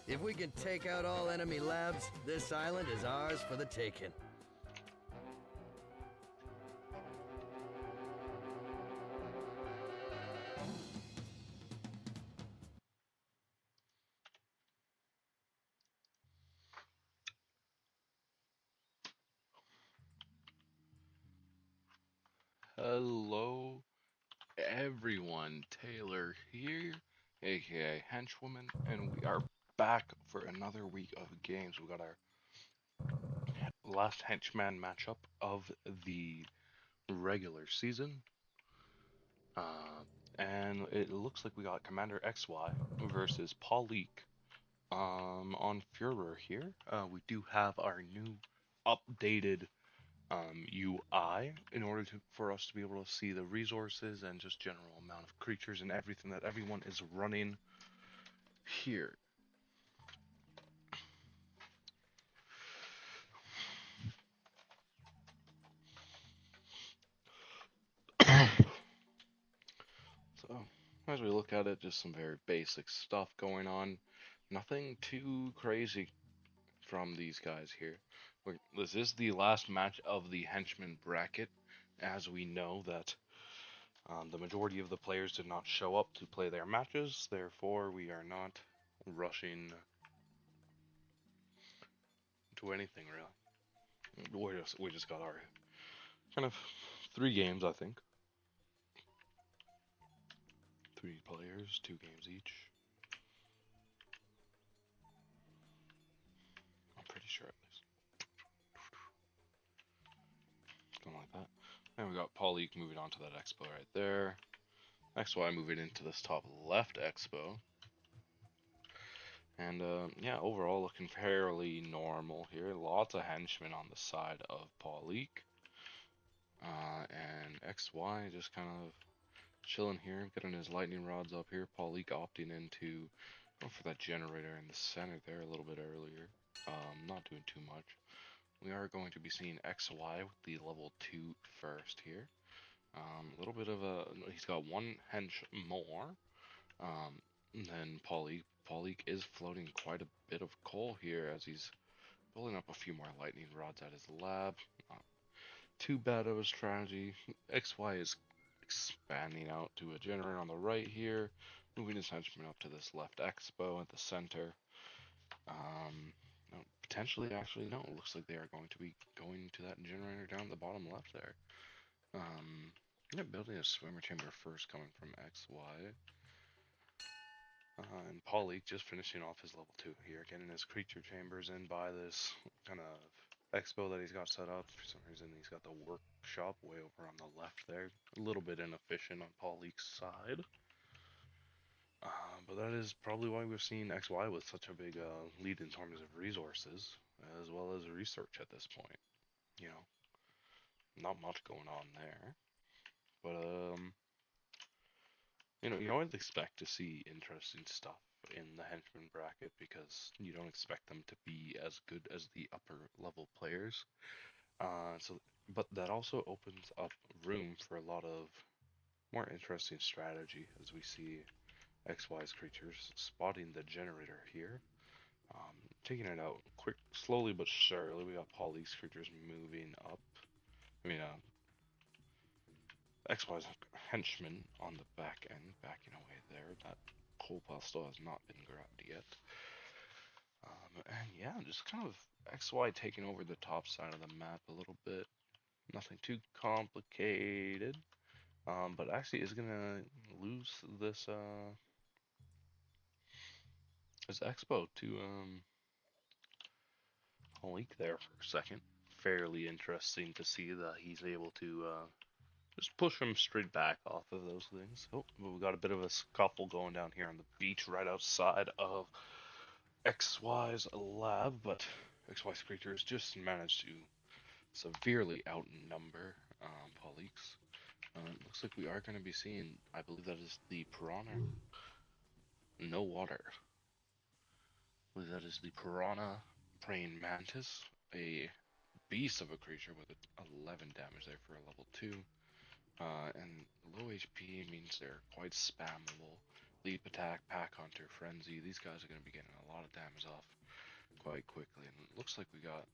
If we can take out all enemy labs, this island is ours for the taking. Hello, everyone. Taylor here, aka Henchwoman, and we are back for another week of games. We got our last Henchman matchup of the regular season, uh, and it looks like we got Commander XY versus Paulik. On Führer here, we do have our new updated UI in order for us to be able to see the resources and just general amount of creatures and everything that everyone is running here. So as we look at it, just some very basic stuff going on. Nothing too crazy from these guys here. This is the last match of the henchman bracket, as we know that the majority of the players did not show up to play their matches, therefore we are not rushing to anything really. We just got our kind of 3 games, I think. 3 players, 2 games each. I'm pretty sure at least. Something like that. And we got Paulik moving on to that expo right there. XY moving into this top left expo. And yeah, overall looking fairly normal here. Lots of henchmen on the side of Paulik. And XY just kind of chilling here, getting his lightning rods up here. Paulik opting into for that generator in the center there a little bit earlier. Not doing too much. We are going to be seeing XY with the level 2 first here. A little bit of a, he's got 1 hench more than Paulik. Paulik is floating quite a bit of coal here as he's building up a few more lightning rods at his lab. Not too bad of a strategy. XY is expanding out to a generator on the right here, moving his henchmen up to this left expo at the center. No, potentially, actually, no. It looks like they are going to be going to that generator down the bottom left there. Yeah, building a swimmer chamber first, coming from XY. And Paulik just finishing off his level 2 here, getting his creature chambers in by this kind of expo that he's got set up. For some reason, he's got the workshop way over on the left there. A little bit inefficient on Paulik's side. But that is probably why we're seeing XY with such a big lead in terms of resources, as well as research at this point. You know, not much going on there. But, you always expect to see interesting stuff in the henchman bracket because you don't expect them to be as good as the upper level players. But that also opens up room for a lot of more interesting strategy as we see XY's creatures spotting the generator here, taking it out quick, slowly but surely. We got Paulik's creatures moving up. I mean, XY's henchman on the back end, backing away there. That coal pile still has not been grabbed yet. And yeah, just kind of XY taking over the top side of the map a little bit. Nothing too complicated. But actually is gonna lose this expo to a leak there for a second. Fairly interesting to see that he's able to just push him straight back off of those things. Oh, we got a bit of a scuffle going down here on the beach right outside of XY's lab, but XY's creatures just managed to severely outnumber Paulik's. It looks like we are going to be seeing, I believe that is the Piranha. No water. I believe that is the Piranha Praying Mantis, a beast of a creature with 11 damage there for a level 2. And low HP means they're quite spammable. Leap Attack, Pack Hunter, Frenzy. These guys are going to be getting a lot of damage off quite quickly. And it looks like we got...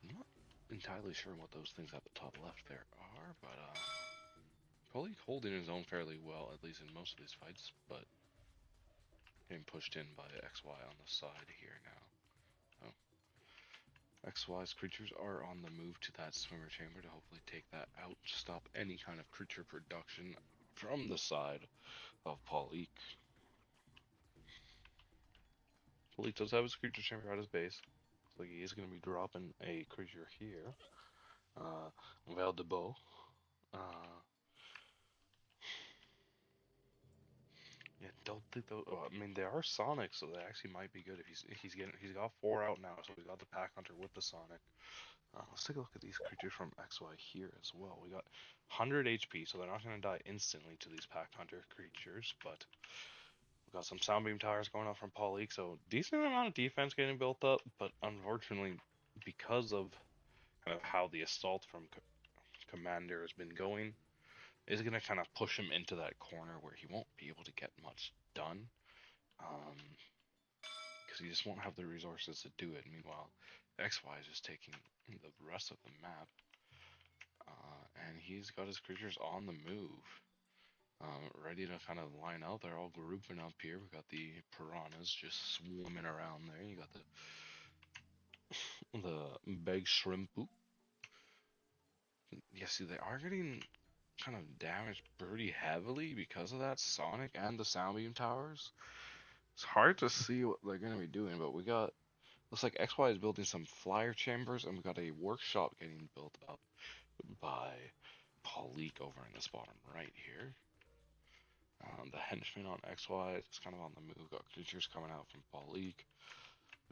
I'm not entirely sure what those things at the top left there are, but probably holding his own fairly well, at least in most of these fights, but getting pushed in by XY on the side here now. Oh. XY's creatures are on the move to that swimmer chamber to hopefully take that out, stop any kind of creature production from the side of Paulik. Paulik does have his creature chamber at his base, so he is going to be dropping a creature here. Val de Beau. Yeah, don't think those. Oh, I mean, they are Sonic, so they actually might be good if he's got 4 out now, so he's got the Pack Hunter with the Sonic. Let's take a look at these creatures from XY here as well. We got 100 HP, so they're not going to die instantly to these Pack Hunter creatures, but we got some Sound Beam Towers going off from Paulik, so decent amount of defense getting built up, but unfortunately, because of kind of how the assault from Commander has been going, is going to kind of push him into that corner where he won't be able to get much done. Because he just won't have the resources to do it. Meanwhile, XY is just taking the rest of the map. And he's got his creatures on the move. Ready to kind of line out. They're all grouping up here. We got the piranhas just swimming around there. You got the big shrimp. Yeah, see, they are getting kind of damaged pretty heavily because of that Sonic and the Sound Beam Towers. It's hard to see what they're going to be doing, but we got... Looks like XY is building some flyer chambers, and we got a workshop getting built up by Paulik over in this bottom right here. The henchman on XY is kind of on the move. Got creatures coming out from Paulik.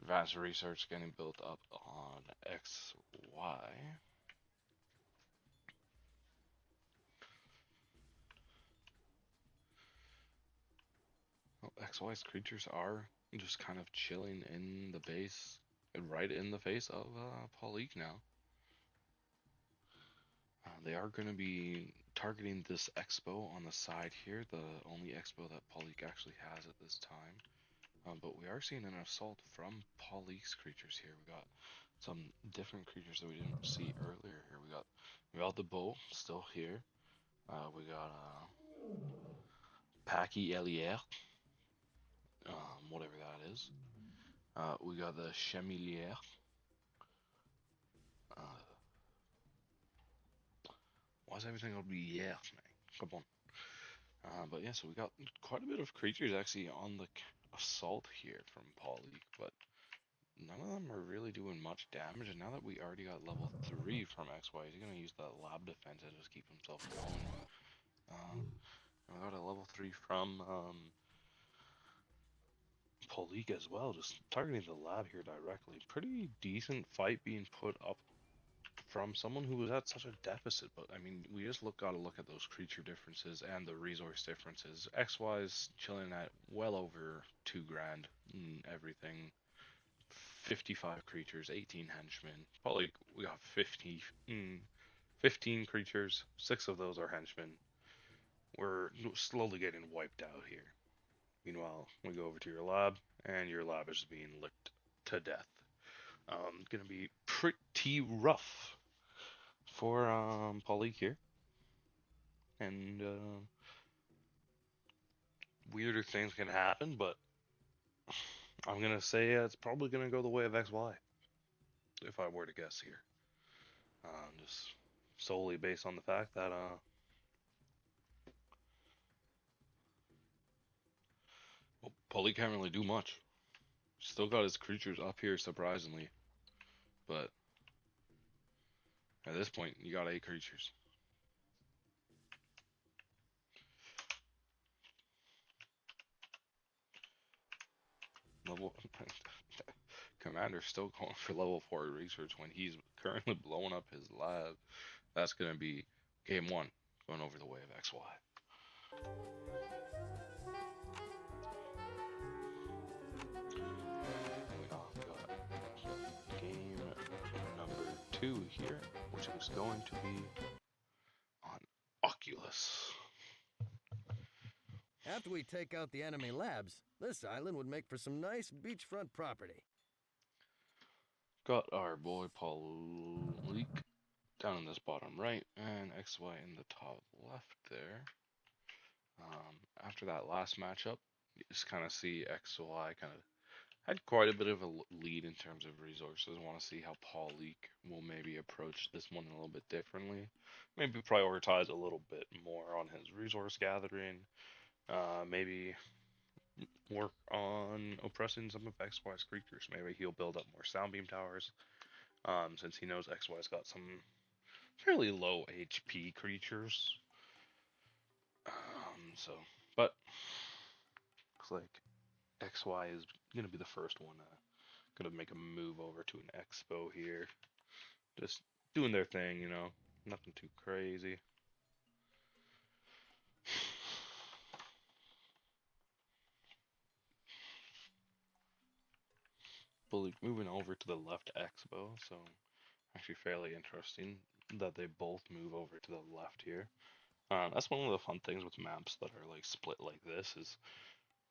Advanced research getting built up on XY. Well, XY's creatures are just kind of chilling in the base, right in the face of Paulik now. They are going to be targeting this Expo on the side here, the only Expo that Paulik actually has at this time. But we are seeing an assault from Paulik's creatures here. We got some different creatures that we didn't see earlier here. We got the Beau still here. We got Packy Elier, whatever that is. We got the Chemilier. Why is everything gonna be yeah, man? Come on. But yeah, so we got quite a bit of creatures actually on the assault here from Paulik, but none of them are really doing much damage. And now that we already got level 3 from XY, he's gonna use that lab defense to just keep himself going. And we got a level 3 from Paulik as well, just targeting the lab here directly. Pretty decent fight being put up from someone who was at such a deficit, but I mean, we just gotta look at those creature differences and the resource differences. XY is chilling at well over 2 grand in everything. 55 creatures, 18 henchmen. Probably we got 15 creatures, 6 of those are henchmen. We're slowly getting wiped out here. Meanwhile, we go over to your lab, and your lab is being licked to death. Gonna be pretty rough for Paulik here, and weirder things can happen, but I'm gonna say it's probably gonna go the way of XY if I were to guess here. Just solely based on the fact that well, Paulik can't really do much. Still got his creatures up here surprisingly, but at this point you got 8 creatures. Level Commander's still going for level 4 research when he's currently blowing up his lab. That's gonna be game 1 going over the way of XY. Got game number 2 here, which is going to be on Oculus. After we take out the enemy labs, this island would make for some nice beachfront property. Got our boy Paulik down in this bottom right, and XY in the top left there. After that last matchup, you just kind of see XY kind of had quite a bit of a lead in terms of resources. I want to see how Paulik will maybe approach this one a little bit differently. Maybe prioritize a little bit more on his resource gathering. Maybe work on oppressing some of XY's creatures. Maybe he'll build up more sound beam towers. Since he knows XY's got some fairly low HP creatures. So, but looks like XY is gonna be the first one. Gonna make a move over to an expo here. Just doing their thing, nothing too crazy. But moving over to the left expo, so actually fairly interesting that they both move over to the left here. That's one of the fun things with maps that are like split like this is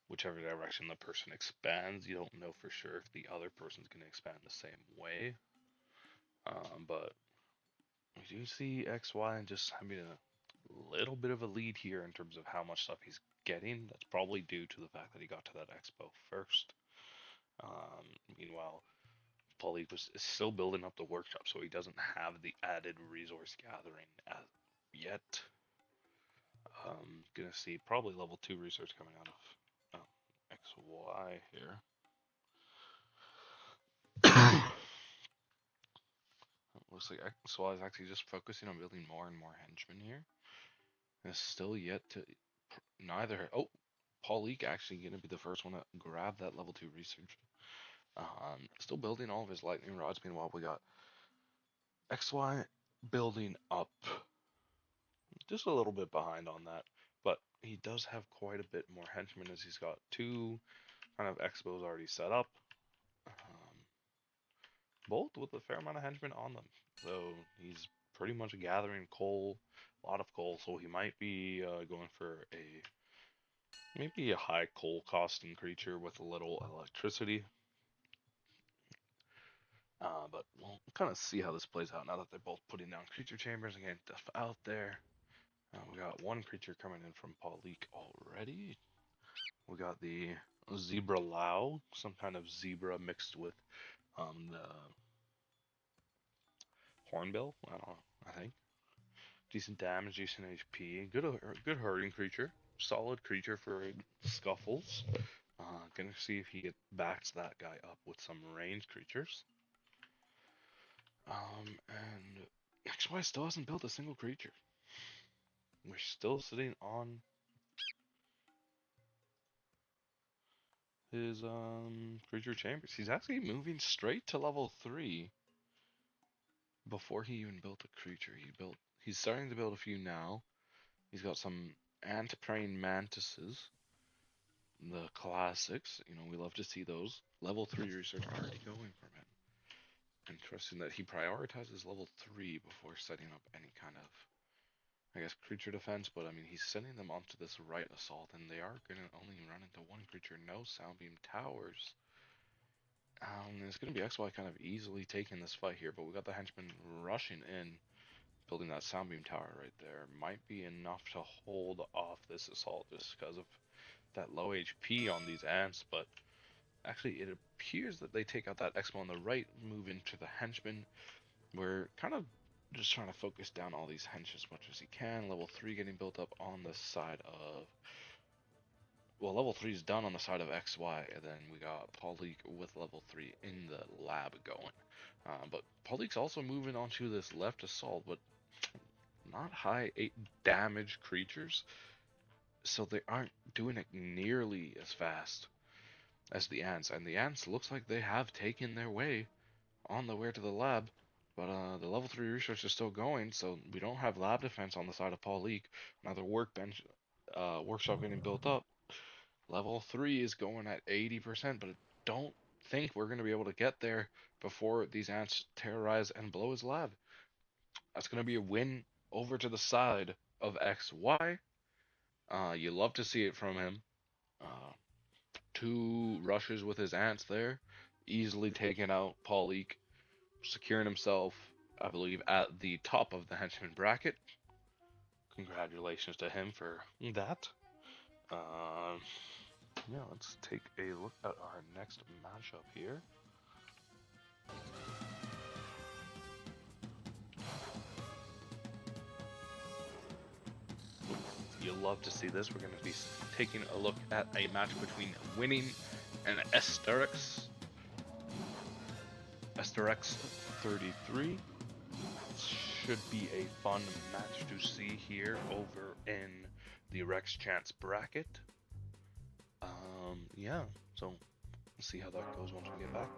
whichever direction the person expands, you don't know for sure if the other person's going to expand the same way. But we do see XY just having a little bit of a lead here in terms of how much stuff he's getting. That's probably due to the fact that he got to that expo first. Meanwhile, Paulie is still building up the workshop, so he doesn't have the added resource gathering as yet. Gonna see probably level 2 research coming out of XY here. Looks like XY is actually just focusing on building more and more henchmen here. And it's still yet to neither. Oh, Paulik actually gonna be the first one to grab that level 2 research. Still building all of his lightning rods. Meanwhile, we got XY building up. Just a little bit behind on that, but he does have quite a bit more henchmen as he's got 2 kind of expos already set up. Both with a fair amount of henchmen on them. So he's pretty much gathering coal, a lot of coal. So he might be going for maybe a high coal costing creature with a little electricity. But we'll kind of see how this plays out now that they're both putting down creature chambers and getting stuff out there. We got one creature coming in from Paulik already. We got the Zebra Lao, some kind of zebra mixed with the Hornbill. I don't know, I think. Decent damage, decent HP. Good herding creature. Solid creature for Scuffles. Gonna see if he backs that guy up with some ranged creatures. And XY still hasn't built a single creature. We're still sitting on his creature chambers. He's actually moving straight to level 3 before he even built a creature. He's starting to build a few now. He's got some ant-praying mantises. The classics, we love to see those. Level 3 research already going from him. Interesting that he prioritizes level 3 before setting up any kind of, I guess, creature defense, but I mean, he's sending them onto this right assault, and they are going to only run into one creature, no soundbeam towers. It's going to be XY kind of easily taking this fight here, but we got the henchmen rushing in, building that soundbeam tower right there. Might be enough to hold off this assault just because of that low HP on these ants, but actually it appears that they take out that expo on the right, move into the henchmen. We're kind of just trying to focus down all these hench as much as he can. Level 3 getting built up on the side of, well, level 3 is done on the side of XY, and then we got Paulik with level 3 in the lab going. But Paulik's also moving onto this left assault, but not high 8 damage creatures, so they aren't doing it nearly as fast as the ants. And the ants looks like they have taken their way on the way to the lab, but the level 3 research is still going, so we don't have lab defense on the side of Paulik. Another workbench, workshop getting built up. Level 3 is going at 80%, but I don't think we're going to be able to get there before these ants terrorize and blow his lab. That's going to be a win over to the side of XY. You love to see it from him. Uh, two rushes with his ants there, easily taking out Paulik, securing himself, I believe, at the top of the henchman bracket. Congratulations to him for that. Um, yeah, let's take a look at our next matchup here. You'll love to see this. We're going to be taking a look at a match between Winning and Asterix. Asterix 33. Should be a fun match to see here over in the Rex Chance bracket. Yeah, so we'll see how that goes once we get back.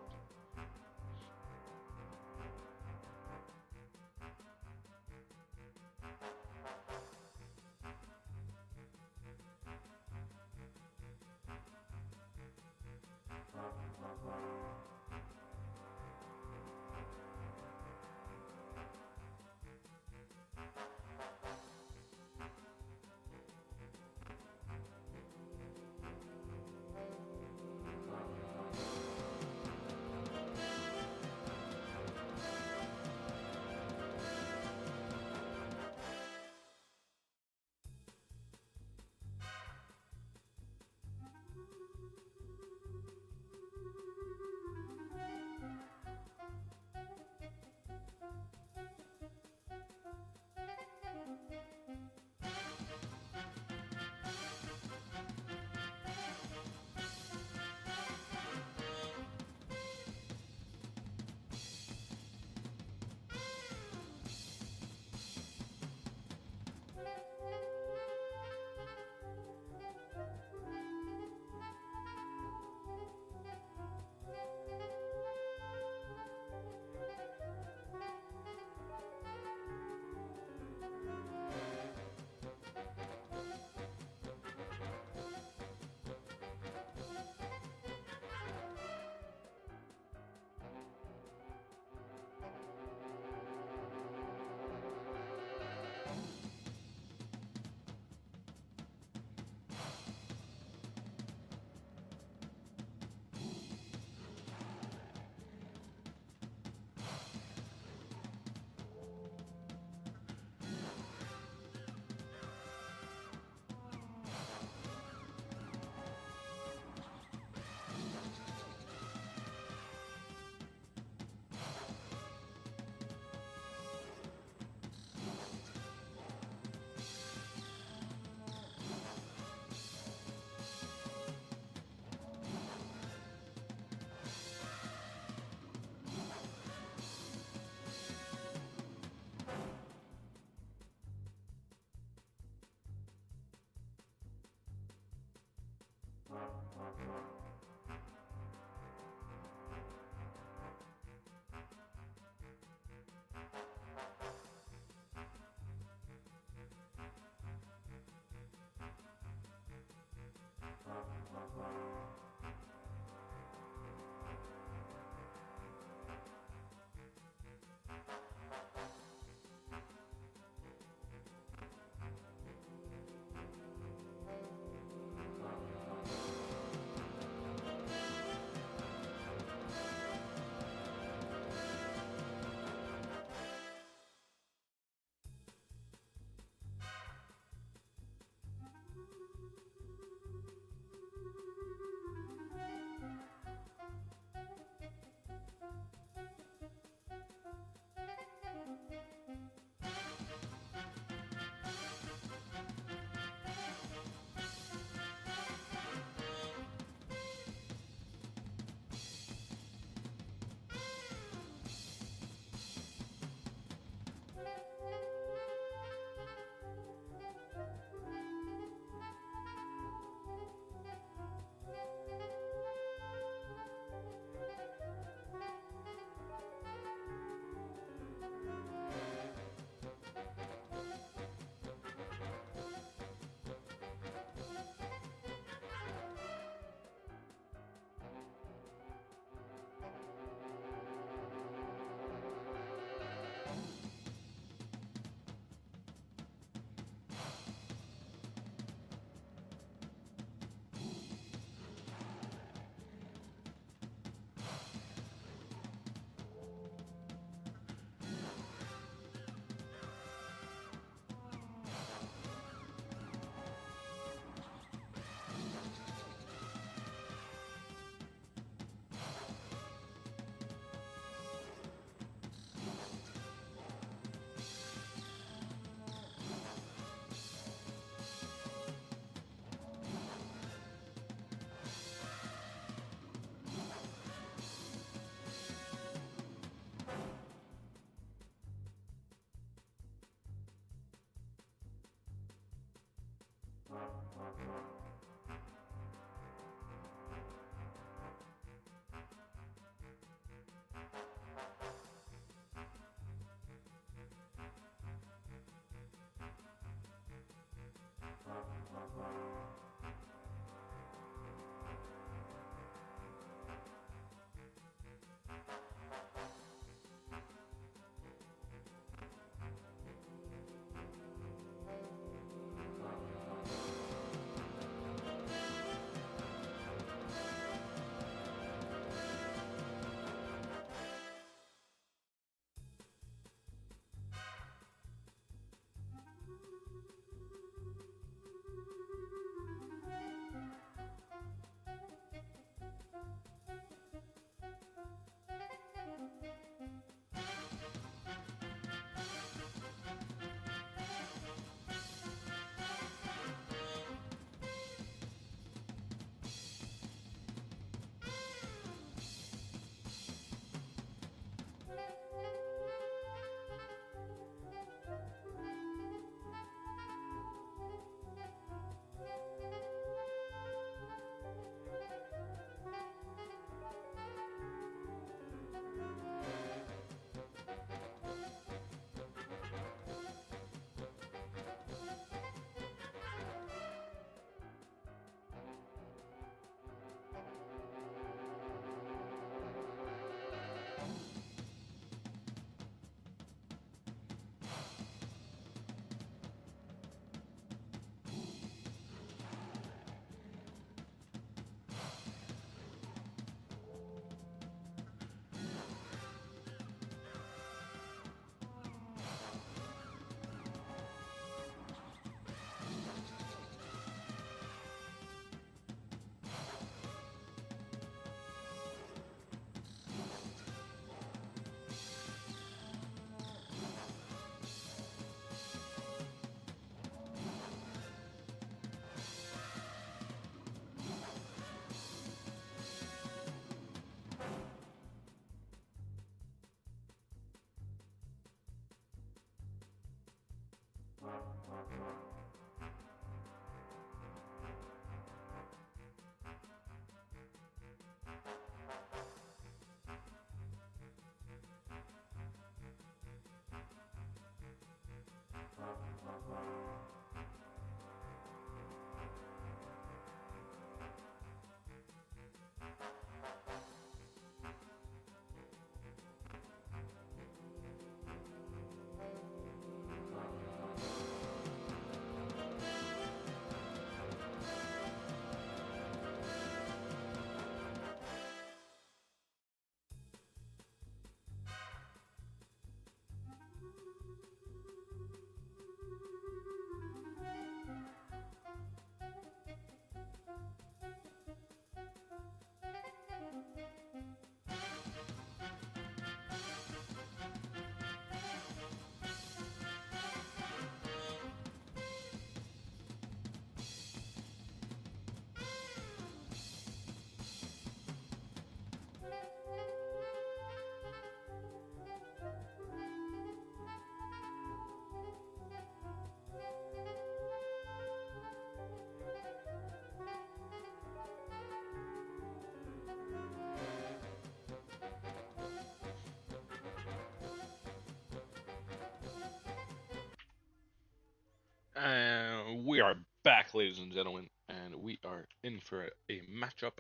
And we are back, ladies and gentlemen, and we are in for a matchup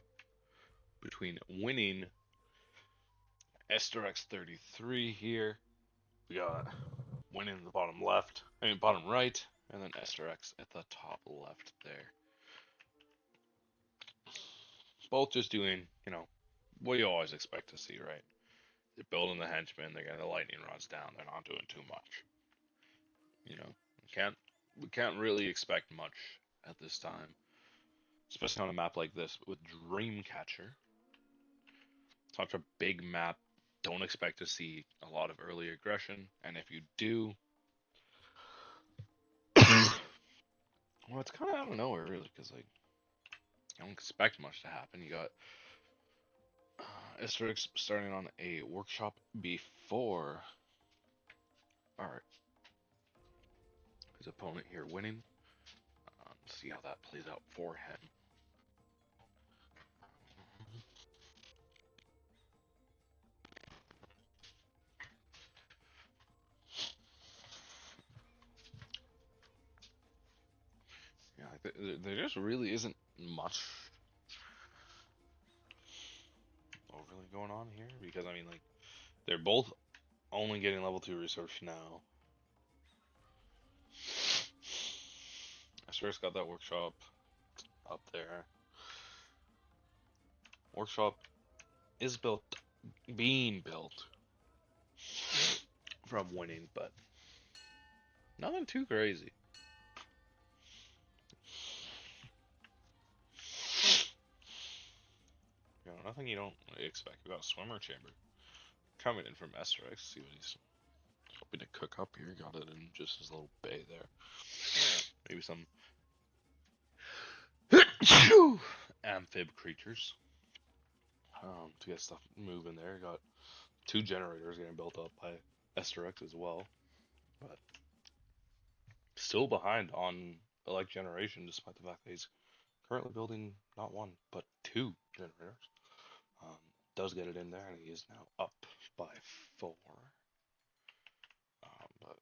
between winning Esther X33 here. We got winning in the bottom left, bottom right, and then Esther X at the top left there. Both just doing, what you always expect to see, right? They're building the henchmen, they're getting the lightning rods down, they're not doing too much. We can't really expect much at this time, especially on a map like this with Dreamcatcher. Such a big map. Don't expect to see a lot of early aggression, and if you do, well, it's kind of out of nowhere, really, because I don't expect much to happen. You got Asterix starting on a workshop before his opponent here winning. see how that plays out for him. Yeah, there just really isn't much overly going on here because I mean, like, they're both only getting level 2 research now. I swear it's got that workshop up there. Workshop is being built from winning, but nothing too crazy. You know, nothing you don't expect. We got a swimmer chamber coming in from Esterex. See what he's hoping to cook up here. Got it in just his little bay there. Maybe some amphib creatures to get stuff moving there. Got 2 generators getting built up by Esterex as well, but still behind on elect generation despite the fact that he's currently building not 1 but 2 generators. Does get it in there, and he is now up by 4. But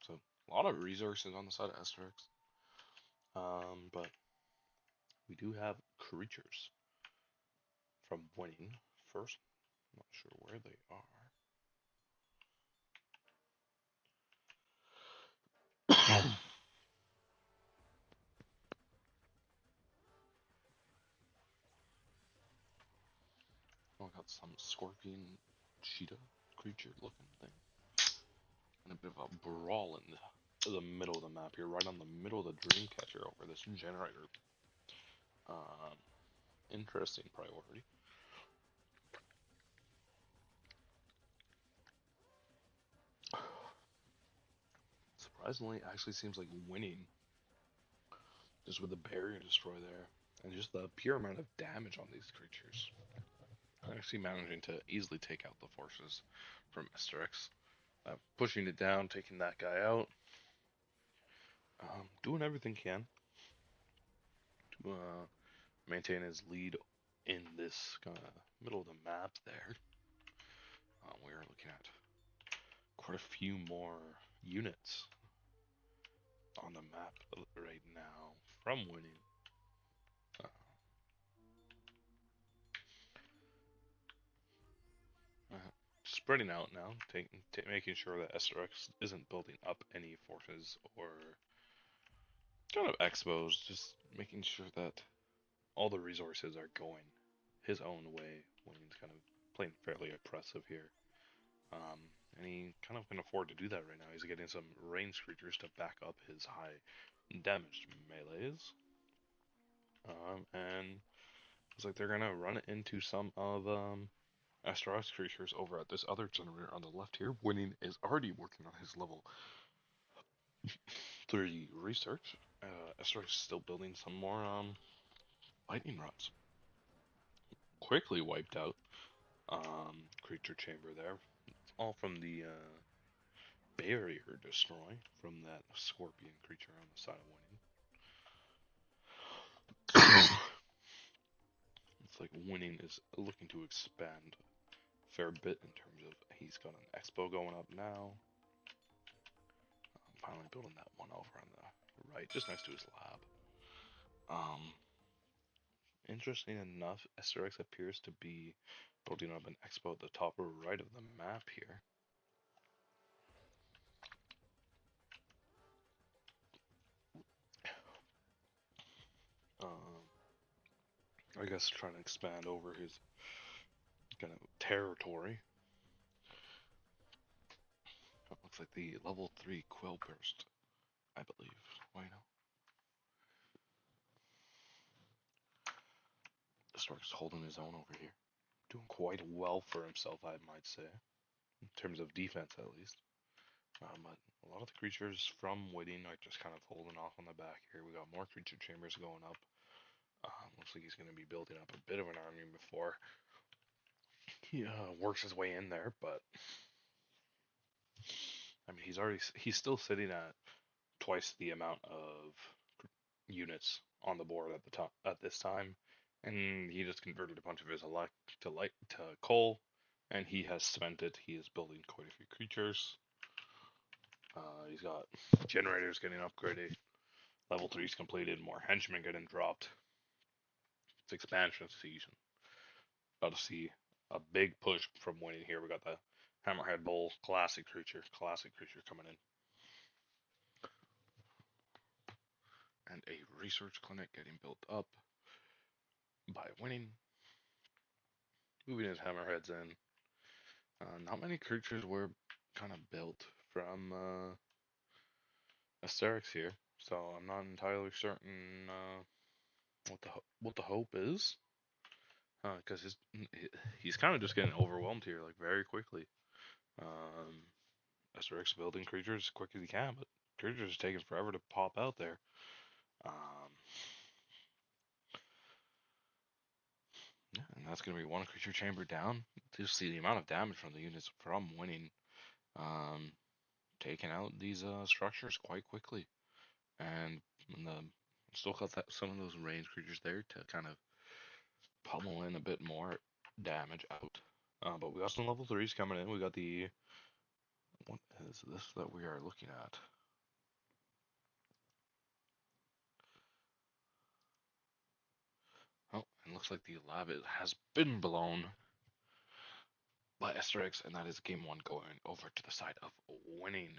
so a lot of resources on the side of Asterix. But we do have creatures from winning first. I'm not sure where they are. Oh, I got some scorpion cheetah creature looking thing. And a bit of a brawl in the middle of the map here, right on the middle of the Dreamcatcher over this generator. Interesting priority. Surprisingly, it actually seems like winning just with the barrier destroy there and just the pure amount of damage on these creatures. Actually managing to easily take out the forces from Asterix. Pushing it down, taking that guy out. Doing everything he can to maintain his lead in this kind of middle of the map there. We're looking at quite a few more units on the map right now from winning. Spreading out now, making sure that SRX isn't building up any forces or kind of expos, just making sure that all the resources are going his own way when he's kind of playing fairly oppressive here. And he kind of can afford to do that right now. He's getting some range creatures to back up his high damaged melees. And it's like they're gonna run into some of Astrax creatures over at this other generator on the left here. Winning is already working on his level 3 research. Astrax is still building some more lightning rods. Quickly wiped out creature chamber there. It's all from the barrier destroy from that scorpion creature on the side of winning. It's like winning is looking to expand a fair bit in terms of he's got an expo going up now. Finally building that one over on the right, just next to his lab. Interesting enough, SRX appears to be building up an expo at the top right of the map here. I guess trying to expand over his kind of territory. That looks like the level 3 Quill Burst, I believe. Why no? Stark's holding his own over here. Doing quite well for himself, I might say. In terms of defense, at least. But a lot of the creatures from Whitting are just kind of holding off on the back here. We got more creature chambers going up. Looks like he's going to be building up a bit of an army before he works his way in there. But I mean, he's still sitting at twice the amount of units on the board at the top at this time, and he just converted a bunch of his elect to light to coal, and he has spent it. He is building quite a few creatures. He's got generators getting upgraded, level 3's completed, more henchmen getting dropped. It's expansion season. About to see a big push from winning here. We got the Hammerhead Bull classic creature coming in. And a research clinic getting built up by winning. Moving his hammerheads in. Not many creatures were kind of built from Asterix here, so I'm not entirely certain what the hope is, because he's kind of just getting overwhelmed here, like very quickly. Asterix building creatures as quick as he can, but creatures are taking forever to pop out there. Yeah, and that's going to be one creature chamber down. Just see the amount of damage from the units from winning, taking out these structures quite quickly, and still got some of those range creatures there to kind of pummel in a bit more damage out. But we got some level 3s coming in. We got what is this that we are looking at? Oh, and looks like the lava has been blown by Asterix, and that is game 1 going over to the side of winning.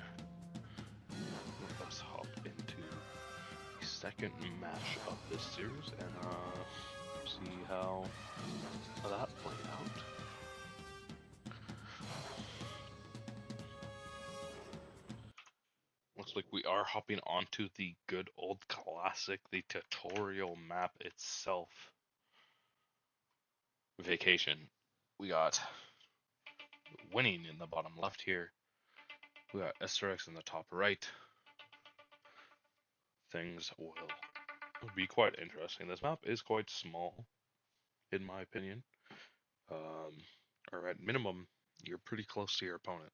Let us hop into the second match of this series and see how that played out. Looks like we are hopping onto the good old classic, the tutorial map itself. Vacation. We got winning in the bottom left here. We got Asterix in the top right. Things will be quite interesting. This map is quite small, in my opinion. Or at minimum, you're pretty close to your opponent.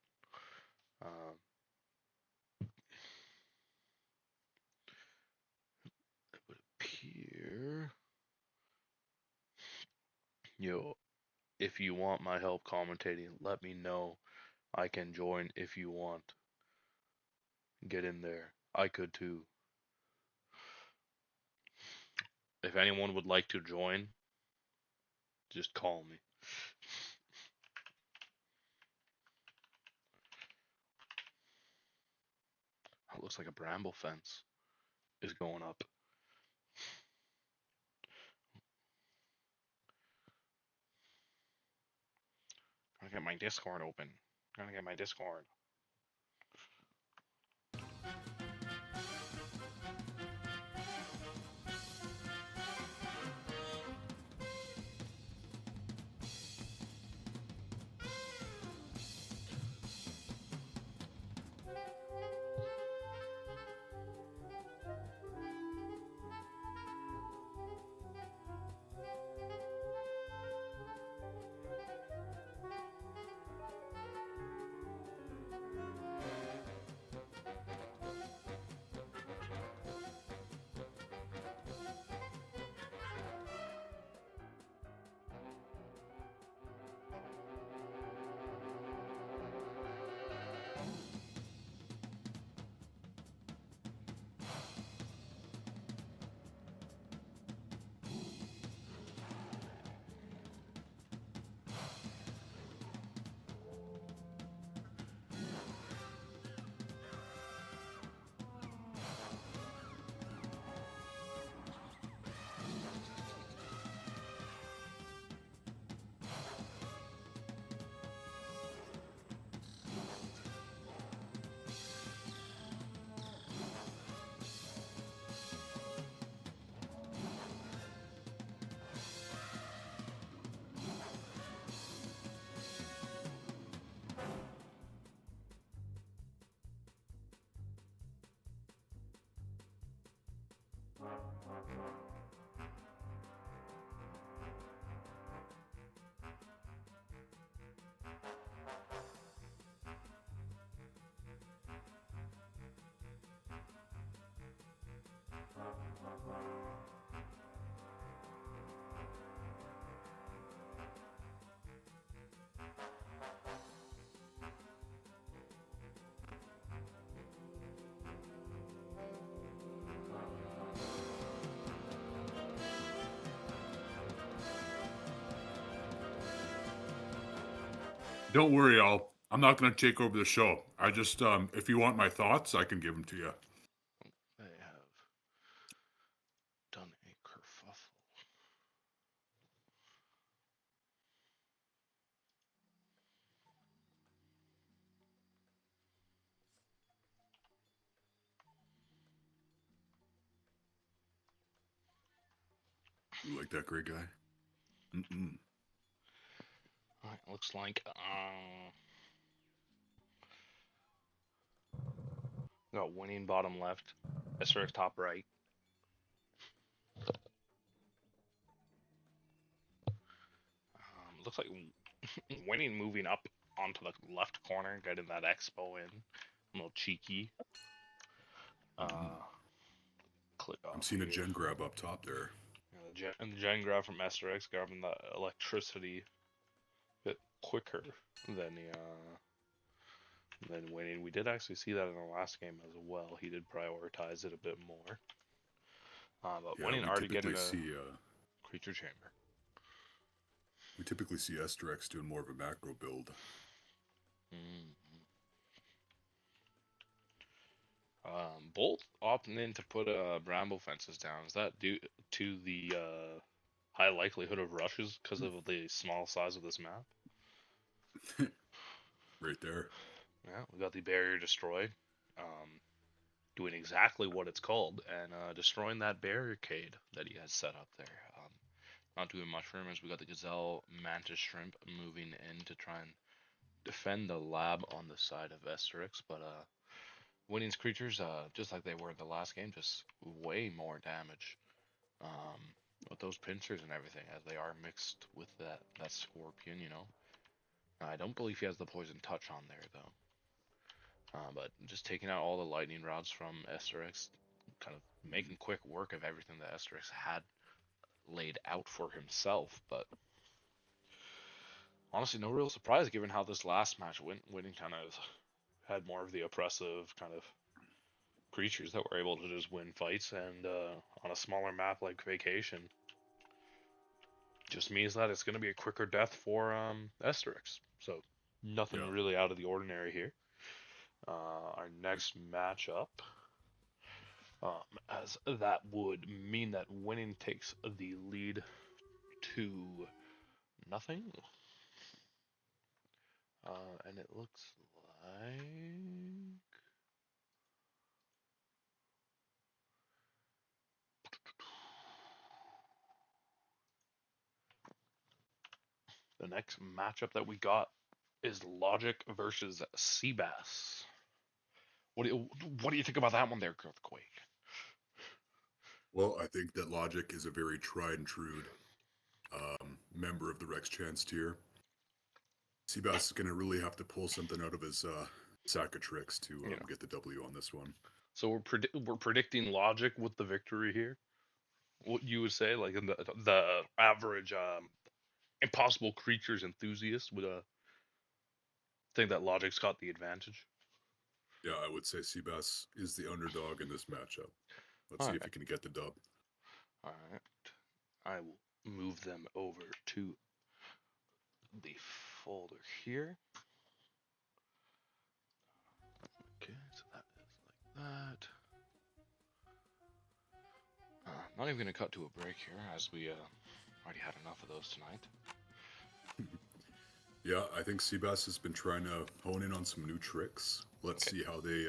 It would appear, if you want my help commentating, let me know. I can join if you want. Get in there. I could too. If anyone would like to join, just call me. It looks like a bramble fence is going up. Gotta get my Discord open. Gotta get my Discord. Don't worry, I'm not going to take over the show. I just if you want my thoughts, I can give them to you. They have done a kerfuffle. You like that great guy? Mm-mm. Alright, looks like got winning bottom left, SRX top right. Looks like winning moving up onto the left corner, getting that expo in, a little cheeky. Click I'm off seeing a here. gen grab up top there. And the gen grab from SRX grabbing the electricity a bit quicker than winning. We did actually see that in the last game as well. He did prioritize it a bit more. But Yeah, winning we already typically getting a see creature chamber. Asterix doing more of a macro build. Bolt opting in to put bramble fences down. Is that due to the high likelihood of rushes because of the small size of this map? Right there. Yeah, we got the barrier destroyed. Doing exactly what it's called and destroying that barricade that he has set up there. Not doing much for him as we got the Gazelle Mantis Shrimp moving in to try and defend the lab on the side of Asterix, but Winning's creatures, just like they were in the last game, just way more damage with those pincers and everything, as they are mixed with that scorpion, you know. I don't believe he has the poison touch on there though. But just taking out all the lightning rods from Asterix, kind of making quick work of everything that Asterix had laid out for himself. But honestly, no real surprise given how this last match went. Winning kind of had more of the oppressive kind of creatures that were able to just win fights, and on a smaller map like Vacation, just means that it's going to be a quicker death for Asterix. So nothing really out of the ordinary here. Our next matchup, as that would mean that winning takes the lead to nothing. And it looks like the next matchup that we got is Logic versus Seabass. What do you think about that one there, Earthquake? Well, I think that Logic is a very tried and true member of the Rex Chance tier. Seabass is going to really have to pull something out of his sack of tricks to get the W on this one. So we're predicting Logic with the victory here. What you would say, like in the average impossible creatures enthusiast would think that Logic's got the advantage. Yeah, I would say Seabass is the underdog in this matchup. Let's see if he can get the dub. All right, I will move them over to the folder here. Okay, so that is like that. Not even gonna cut to a break here, as we already had enough of those tonight. Yeah, I think Seabass has been trying to hone in on some new tricks. Let's see how they,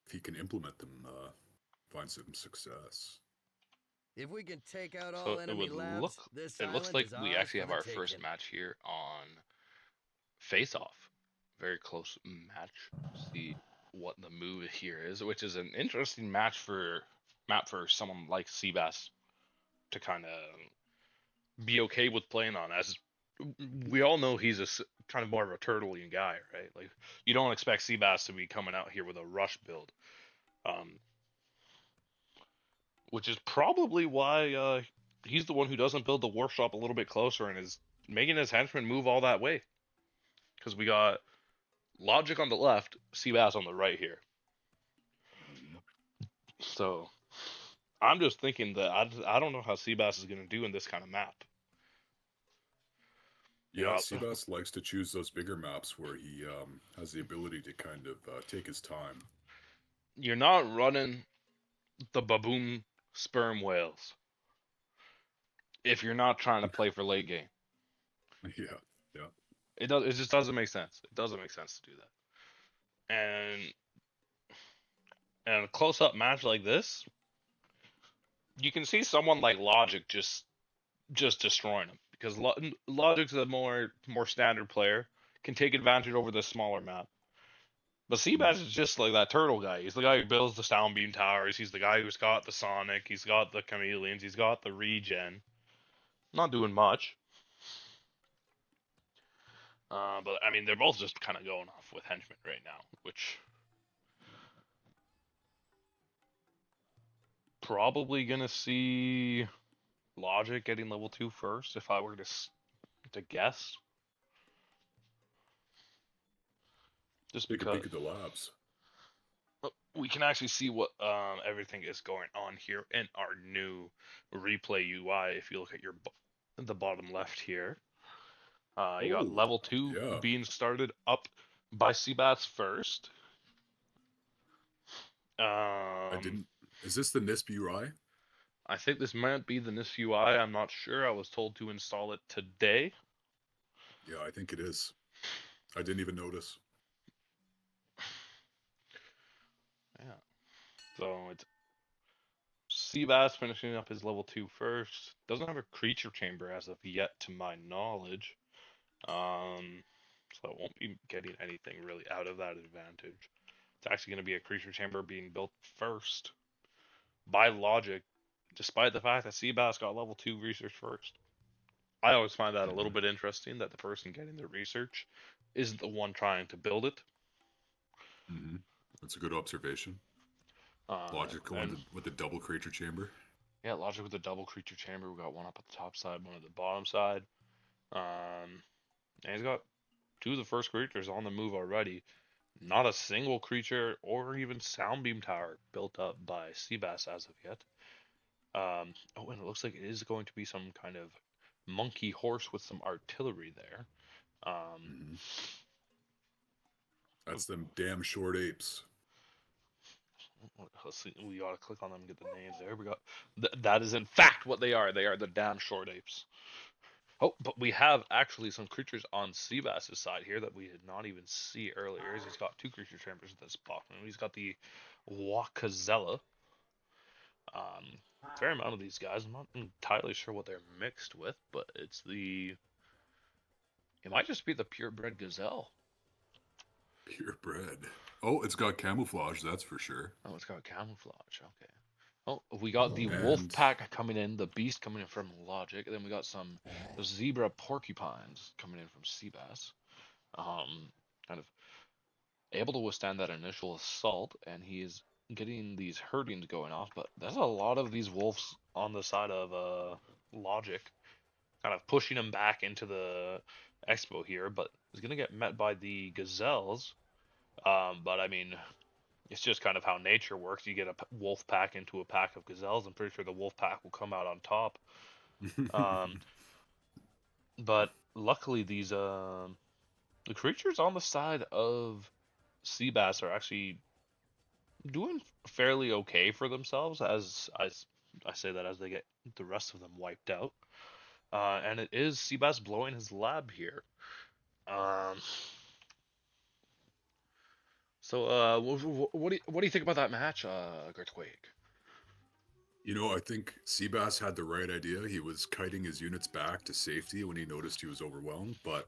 if he can implement them, find some success. If we can take out all enemy labs, this it looks island like is we ours actually for have the our taking. first match here on Face Off. Very close match. See what the move here is, which is an interesting map for someone like Seabass to kind of be okay with playing on, as we all know he's a kind of more of a turtleian guy, right? Like, you don't expect Seabass to be coming out here with a rush build, which is probably why he's the one who doesn't build the workshop a little bit closer and is making his henchmen move all that way, because we got Logic on the left, Seabass on the right here. So I'm just thinking that I don't know how Seabass is going to do in this kind of map. Yeah, Seabass likes to choose those bigger maps where he has the ability to kind of take his time. You're not running the baboon sperm whales if you're not trying to play for late game. Yeah, yeah. It just doesn't make sense. It doesn't make sense to do that. And a close up match like this, you can see someone like Logic just destroying him because Logic's a more standard player, can take advantage over the smaller map. But Seabass is just like that turtle guy. He's the guy who builds the sound beam towers. He's the guy who's got the Sonic. He's got the chameleons. He's got the regen. Not doing much. But I mean, they're both just kind of going off with henchmen right now, which probably gonna see Logic getting level 2 first if I were to guess. Just Take a because peek at the labs. we can actually see what everything is going on here in our new replay UI. If you look at the bottom left here, you got level 2 yeah. being started up by Seabass first. I didn't. Is this the NISP UI? I think this might be the NISP UI. I'm not sure. I was told to install it today. Yeah, I think it is. I didn't even notice. Yeah. So it's Seabass finishing up his level 2 first. Doesn't have a creature chamber as of yet, to my knowledge. So it won't be getting anything really out of that advantage. It's actually going to be a creature chamber being built first by Logic, despite the fact that Seabass got level 2 research first. I always find that a little bit interesting that the person getting the research isn't the one trying to build it. That's a good observation. Logic going with the double creature chamber. Yeah, Logic with the double creature chamber. We got one up at the top side, one at the bottom side. And he's got 2 of the first creatures on the move already. Not a single creature or even sound beam tower built up by Seabass as of yet. And it looks like it is going to be some kind of monkey horse with some artillery there. That's them damn short apes. Let's see. We gotta click on them and get the names there. We got that is in fact what they are. They are the damn short apes. Oh, but we have actually some creatures on Seabass's side here that we did not even see earlier. He's got 2 creature chambers at this bottom. He's got the Wakazella. Fair amount of these guys. I'm not entirely sure what they're mixed with, but it's it might just be the purebred gazelle. Purebred. Oh, it's got camouflage, that's for sure. Oh, it's got camouflage. Okay. Oh, we got the wolf pack coming in, the beast coming in from Logic, and then we got some zebra porcupines coming in from Seabass. Kind of able to withstand that initial assault, and he is getting these herdings going off, but there's a lot of these wolves on the side of Logic, kind of pushing him back into the expo here, but he's going to get met by the gazelles. But I mean, it's just kind of how nature works. You get a wolf pack into a pack of gazelles. I'm pretty sure the wolf pack will come out on top. But luckily, the creatures on the side of Seabass are actually doing fairly okay for themselves. As I say that as they get the rest of them wiped out. And it is Seabass blowing his lab here. So, what do you think about that match, Gertwig? You know, I think Seabass had the right idea. He was kiting his units back to safety when he noticed he was overwhelmed, but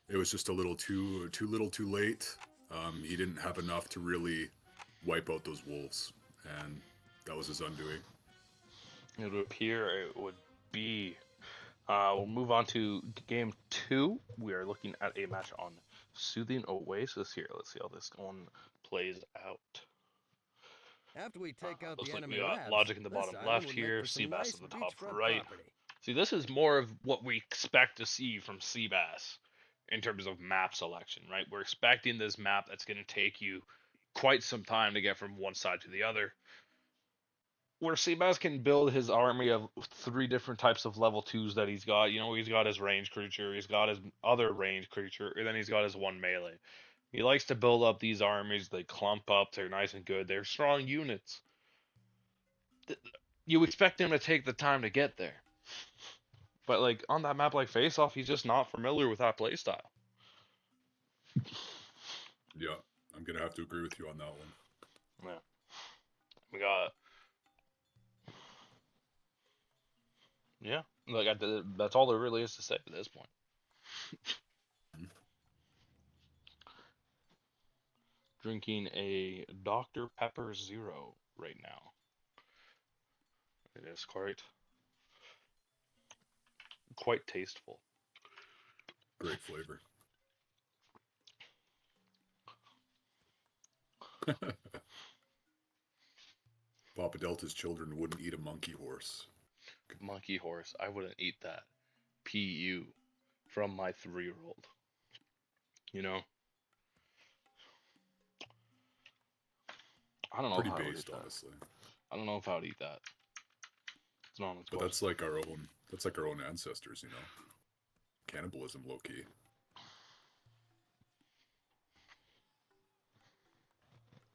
it was just a little too late. He didn't have enough to really wipe out those wolves, and that was his undoing. It would appear it would be. We'll move on to game 2. We are looking at a match on Soothing Oasis here. Let's see how this one plays out. After we take out the like enemy we got labs, Logic in the bottom left here, Seabass nice in the top beachfront right. property. See, this is more of what we expect to see from Seabass in terms of map selection, right? We're expecting this map that's going to take you quite some time to get from one side to the other. where Seabass can build his army of 3 different types of level 2s that he's got. You know, he's got his range creature, he's got his other range creature, and then he's got his one melee. He likes to build up these armies. They clump up. They're nice and good. They're strong units. You expect him to take the time to get there. But like on that map like Face Off, he's just not familiar with that playstyle. Yeah, I'm gonna have to agree with you on that one. Yeah. We got yeah. Like that's all there really is to say at this point. Drinking a Dr. Pepper Zero right now. It is quite tasteful. Great flavor. Papa Delta's children wouldn't eat a monkey horse. Monkey horse, I wouldn't eat that. PU from my 3-year-old. You know? I don't know Pretty if I would eat based, that. honestly. I don't know if I would eat that. It's not on its But that's like our own. That's like our own ancestors, you know. Cannibalism, low key.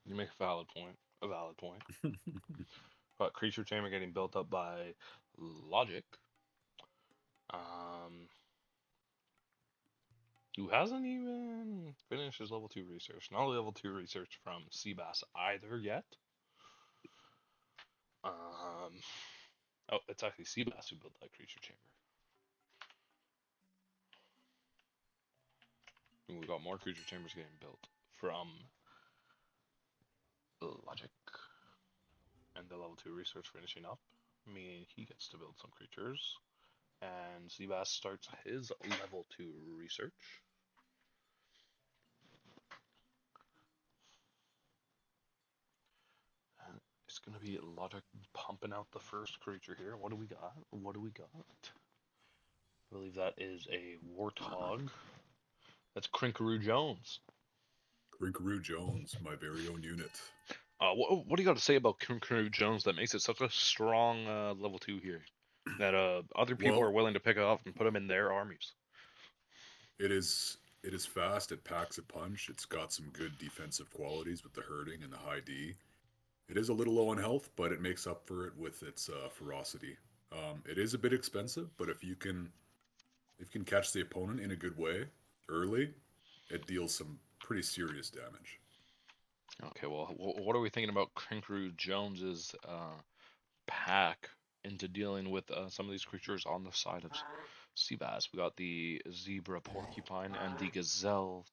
You make a valid point. A valid point. But creature chamber getting built up by Logic. Who hasn't even finished his level 2 research. Not level 2 research from Seabass either yet. Oh, it's actually Seabass who built that creature chamber. And we've got more creature chambers getting built from Logic. And the level 2 research finishing up, meaning he gets to build some creatures. And Seabass starts his level 2 research. And it's going to be Logic pumping out the first creature here. What do we got? What do we got? I believe that is a Warthog. That's Crinkaroo Jones. Crinkaroo Jones, my very own unit. What do you got to say about Crinkaroo Jones that makes it such a strong level 2 here? That other people are willing to pick it up and put them in their armies. It is fast. It packs a punch. It's got some good defensive qualities with the hurting and the high D. It is a little low on health, but it makes up for it with its ferocity. It is a bit expensive, but if you can catch the opponent in a good way early, it deals some pretty serious damage. Okay, well, what are we thinking about Crinkaroo Jones's pack into dealing with some of these creatures on the side of Seabass? We got the zebra porcupine and the gazelle.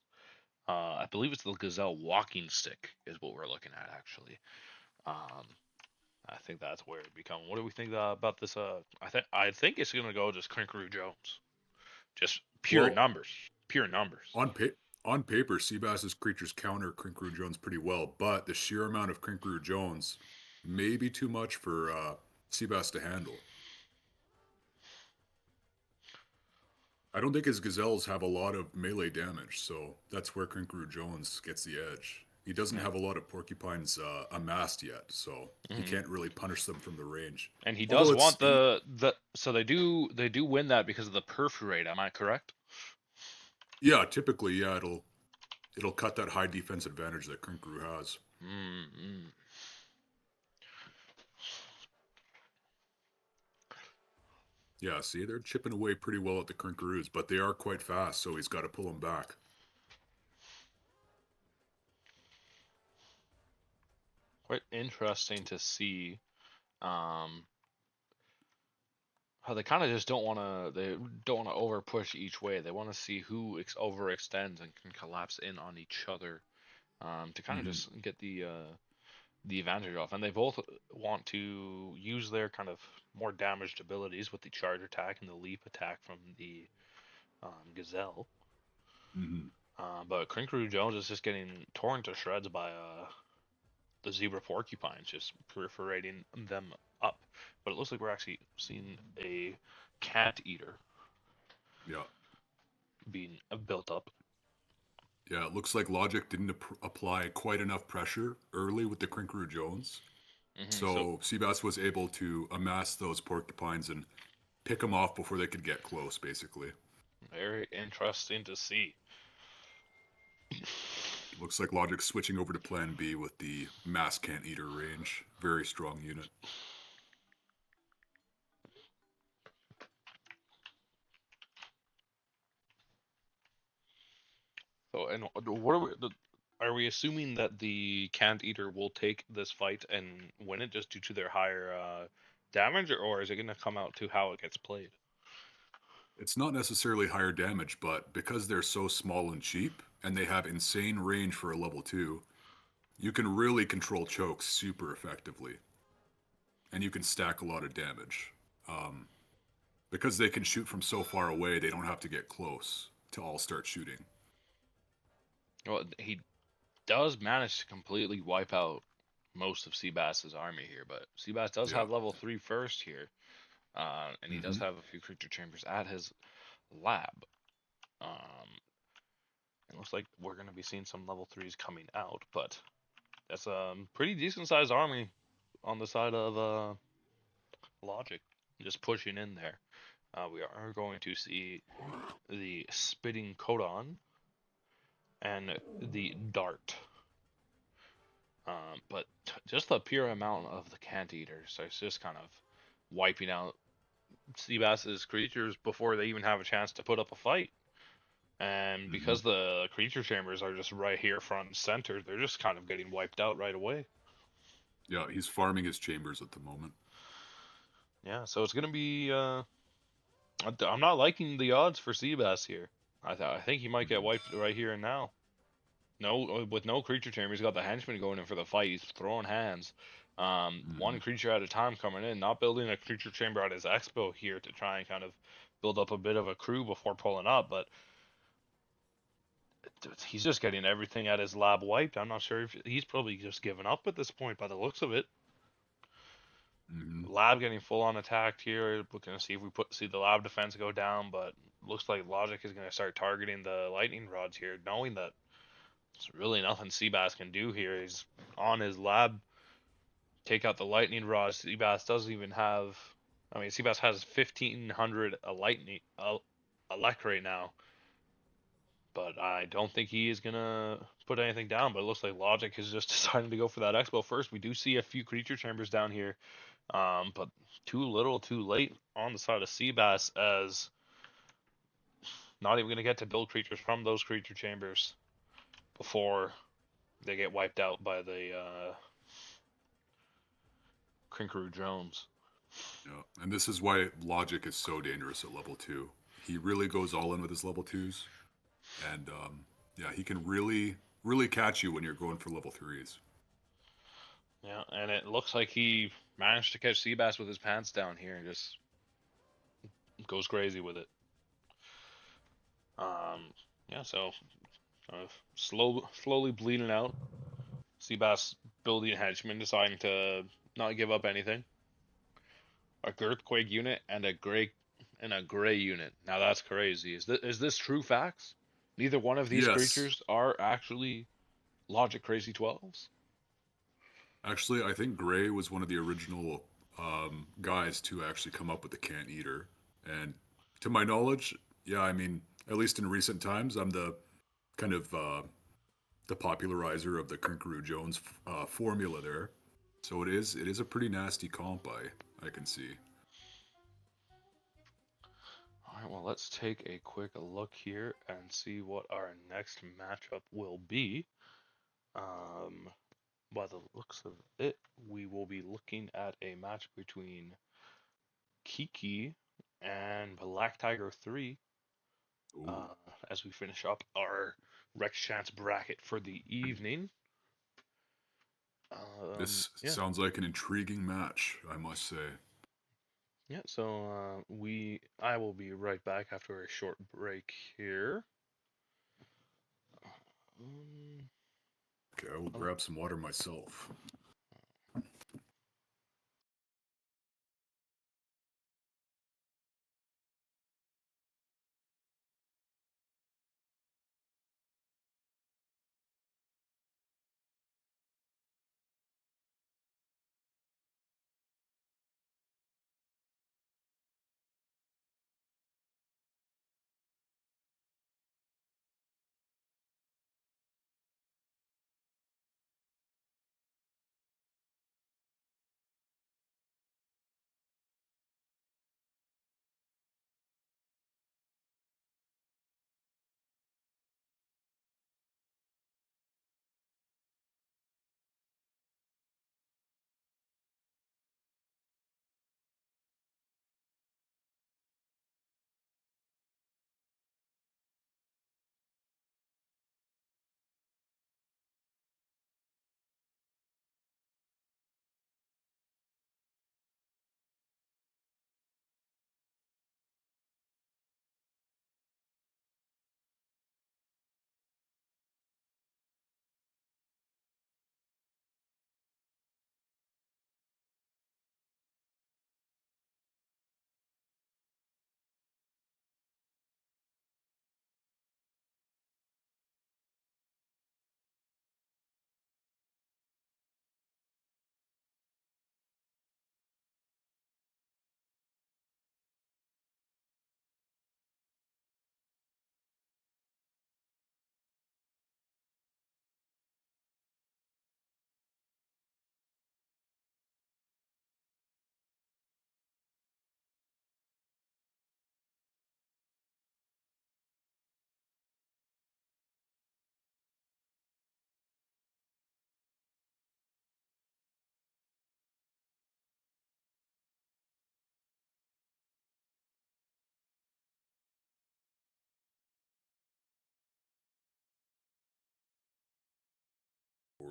I believe it's the gazelle walking stick is what we're looking at actually. I think that's where it becomes. What do we think about this? I think it's gonna go just Crinkaroo Jones, just pure numbers, pure numbers. On paper, Seabass's creatures counter Crinkaroo Jones pretty well, but the sheer amount of Crinkaroo Jones may be too much for Seabass to handle. I don't think his gazelles have a lot of melee damage, so that's where Crinkaroo Jones gets the edge. He doesn't have a lot of porcupines amassed yet, so he can't really punish them from the range. And he does want the so they do win that because of the perf rate. Am I correct? Yeah, typically, yeah, it'll cut that high defense advantage that Crinkaroo has. Mm-hmm. Yeah, see, they're chipping away pretty well at the Crinkaroos, but they are quite fast, so he's got to pull them back. Quite interesting to see how they kind of just don't want to over push each way. They want to see who overextends and can collapse in on each other to kind of just get the advantage off. And they both want to use their kind of more damaged abilities with the charge attack and the leap attack from the gazelle. But Crinkaroo Jones is just getting torn to shreds by the zebra porcupines, just perforating them up. But it looks like we're actually seeing a cat eater. Yeah. Being built up. Yeah, it looks like Logic didn't apply quite enough pressure early with the Crinkaroo Jones. So So Seabass was able to amass those porcupines and pick them off before they could get close, basically. very interesting to see. Looks like Logic's switching over to Plan B with the Mass Can't Eater range. Very strong unit. So, and what are we assuming that the Canned Eater will take this fight and win it just due to their higher damage, or is it going to come out to how it gets played? It's not necessarily higher damage, but because they're so small and cheap, and they have insane range for a level 2, you can really control chokes super effectively. And you can stack a lot of damage. Um, because they can shoot from so far away, they don't have to get close to all start shooting. Well, he does manage to completely wipe out most of Seabass's army here, but Seabass does Yeah. have level 3 first here, and he does have a few creature chambers at his lab. It looks like we're going to be seeing some level 3s coming out, but that's a pretty decent sized army on the side of Logic, just pushing in there. We are going to see the Spitting Codon and the Dart. But just the pure amount of the Cant Eaters, so it's just kind of wiping out Seabass's creatures before they even have a chance to put up a fight. And because the creature chambers are just right here front and center, they're just kind of getting wiped out right away. Yeah, he's farming his chambers at the moment. Yeah, so it's gonna be. I'm not liking the odds for Seabass here. I think he might get wiped right here and now. No, with no creature chamber, he's got the henchman going in for the fight. He's throwing hands. One creature at a time coming in, not building a creature chamber at his expo here to try and kind of build up a bit of a crew before pulling up, but he's just getting everything at his lab wiped. I'm not sure if he's probably just given up at this point by the looks of it. Lab getting full on attacked here. We're gonna see if we see the lab defense go down, but looks like Logic is gonna start targeting the lightning rods here, knowing that there's really nothing Seabass can do here. He's on his lab. Take out the lightning rods. Seabass doesn't even have. I mean, Seabass has 1,500 a lightning elect right now, but I don't think he is gonna put anything down. But it looks like Logic is just deciding to go for that expo first. We do see a few creature chambers down here, but too little, too late on the side of Seabass, as not even gonna get to build creatures from those creature chambers before they get wiped out by the Kinkaroo Jones. Yeah, and this is why Logic is so dangerous at level 2. He really goes all in with his level 2s, and yeah, he can really catch you when you're going for level 3s. Yeah, and it looks like he managed to catch Seabass with his pants down here and just goes crazy with it. Yeah, so slowly bleeding out. Seabass building henchmen, deciding to not give up anything. A Girthquake unit and a gray unit. Now that's crazy. Is this true facts? Neither one of these Yes, creatures are actually Logic Crazy 12s. actually, I think Gray was one of the original guys to actually come up with the Can't Eater, and to my knowledge, yeah, I mean, at least in recent times, I'm the kind of the popularizer of the Kinkaroo Jones formula there. So it is a pretty nasty comp. I can see. All right, well, let's take a quick look here and see what our next matchup will be. By the looks of it, we will be looking at a match between Kiki and Black Tiger 3 Ooh, as we finish up our Rex Chance bracket for the evening. this Yeah, sounds like an intriguing match, I must say. yeah. So I will be right back after a short break here. Um, Okay, I will grab some water myself.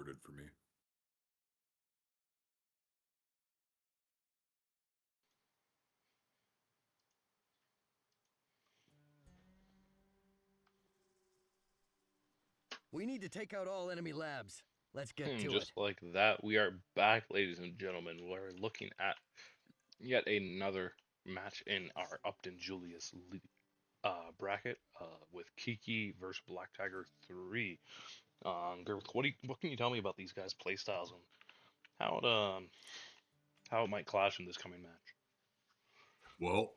good for me. We need to take out all enemy labs. Let's get to Just it. like that, we are back, ladies and gentlemen. We're looking at yet another match in our Upton Julius bracket with Kiki versus Black Tiger 3. Girth, what can you tell me about these guys' playstyles and how it might clash in this coming match? Well,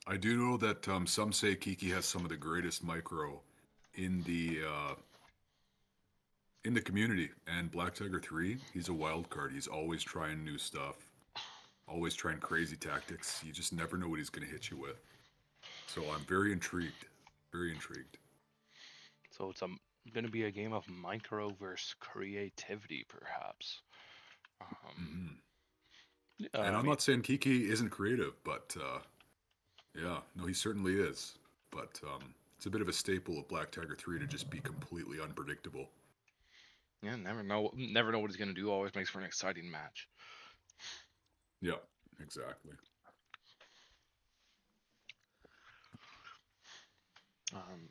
I do know that some say Kiki has some of the greatest micro in the community, and Black Tiger 3, he's a wild card. He's always trying new stuff, always trying crazy tactics. You just never know what he's going to hit you with. So I'm very intrigued. Very intrigued. So it's going to be a game of micro versus creativity, perhaps. And I'm not saying Kiki isn't creative, but yeah, no, he certainly is. But it's a bit of a staple of Black Tiger 3 to just be completely unpredictable. Yeah, never know what he's going to do. Always makes for an exciting match. Yeah, exactly.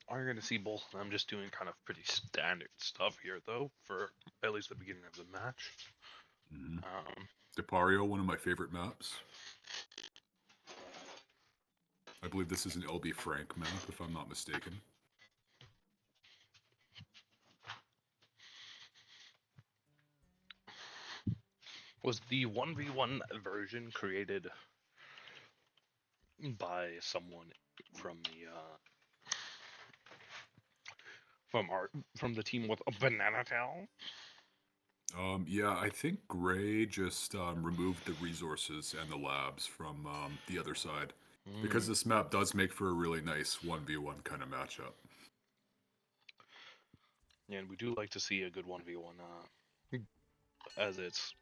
Are you going to see both of them just doing kind of pretty standard stuff here, though, for at least the beginning of the match? Depario, one of my favorite maps. I believe this is an LB Frank map, if I'm not mistaken. Was the 1v1 version created by someone from the from the team with a banana towel? Yeah, I think Gray just removed the resources and the labs from the other side. Because this map does make for a really nice 1v1 kind of matchup. Yeah, and we do like to see a good 1v1, as it's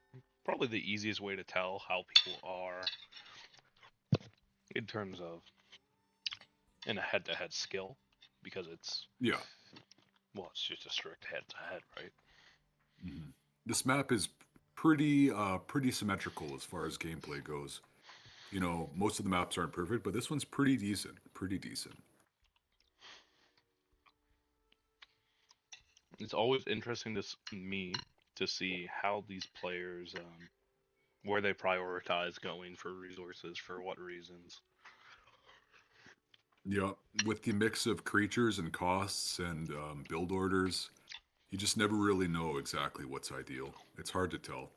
probably the easiest way to tell how people are in terms of in a head-to-head skill, because it's just a strict head-to-head, right? Mm-hmm. This map is pretty symmetrical as far as gameplay goes. You know, most of the maps aren't perfect, but this one's pretty decent. Pretty decent. It's always interesting to me to see how these players, where they prioritize going for resources, for what reasons. Yeah, with the mix of creatures and costs and build orders, you just never really know exactly what's ideal. It's hard to tell.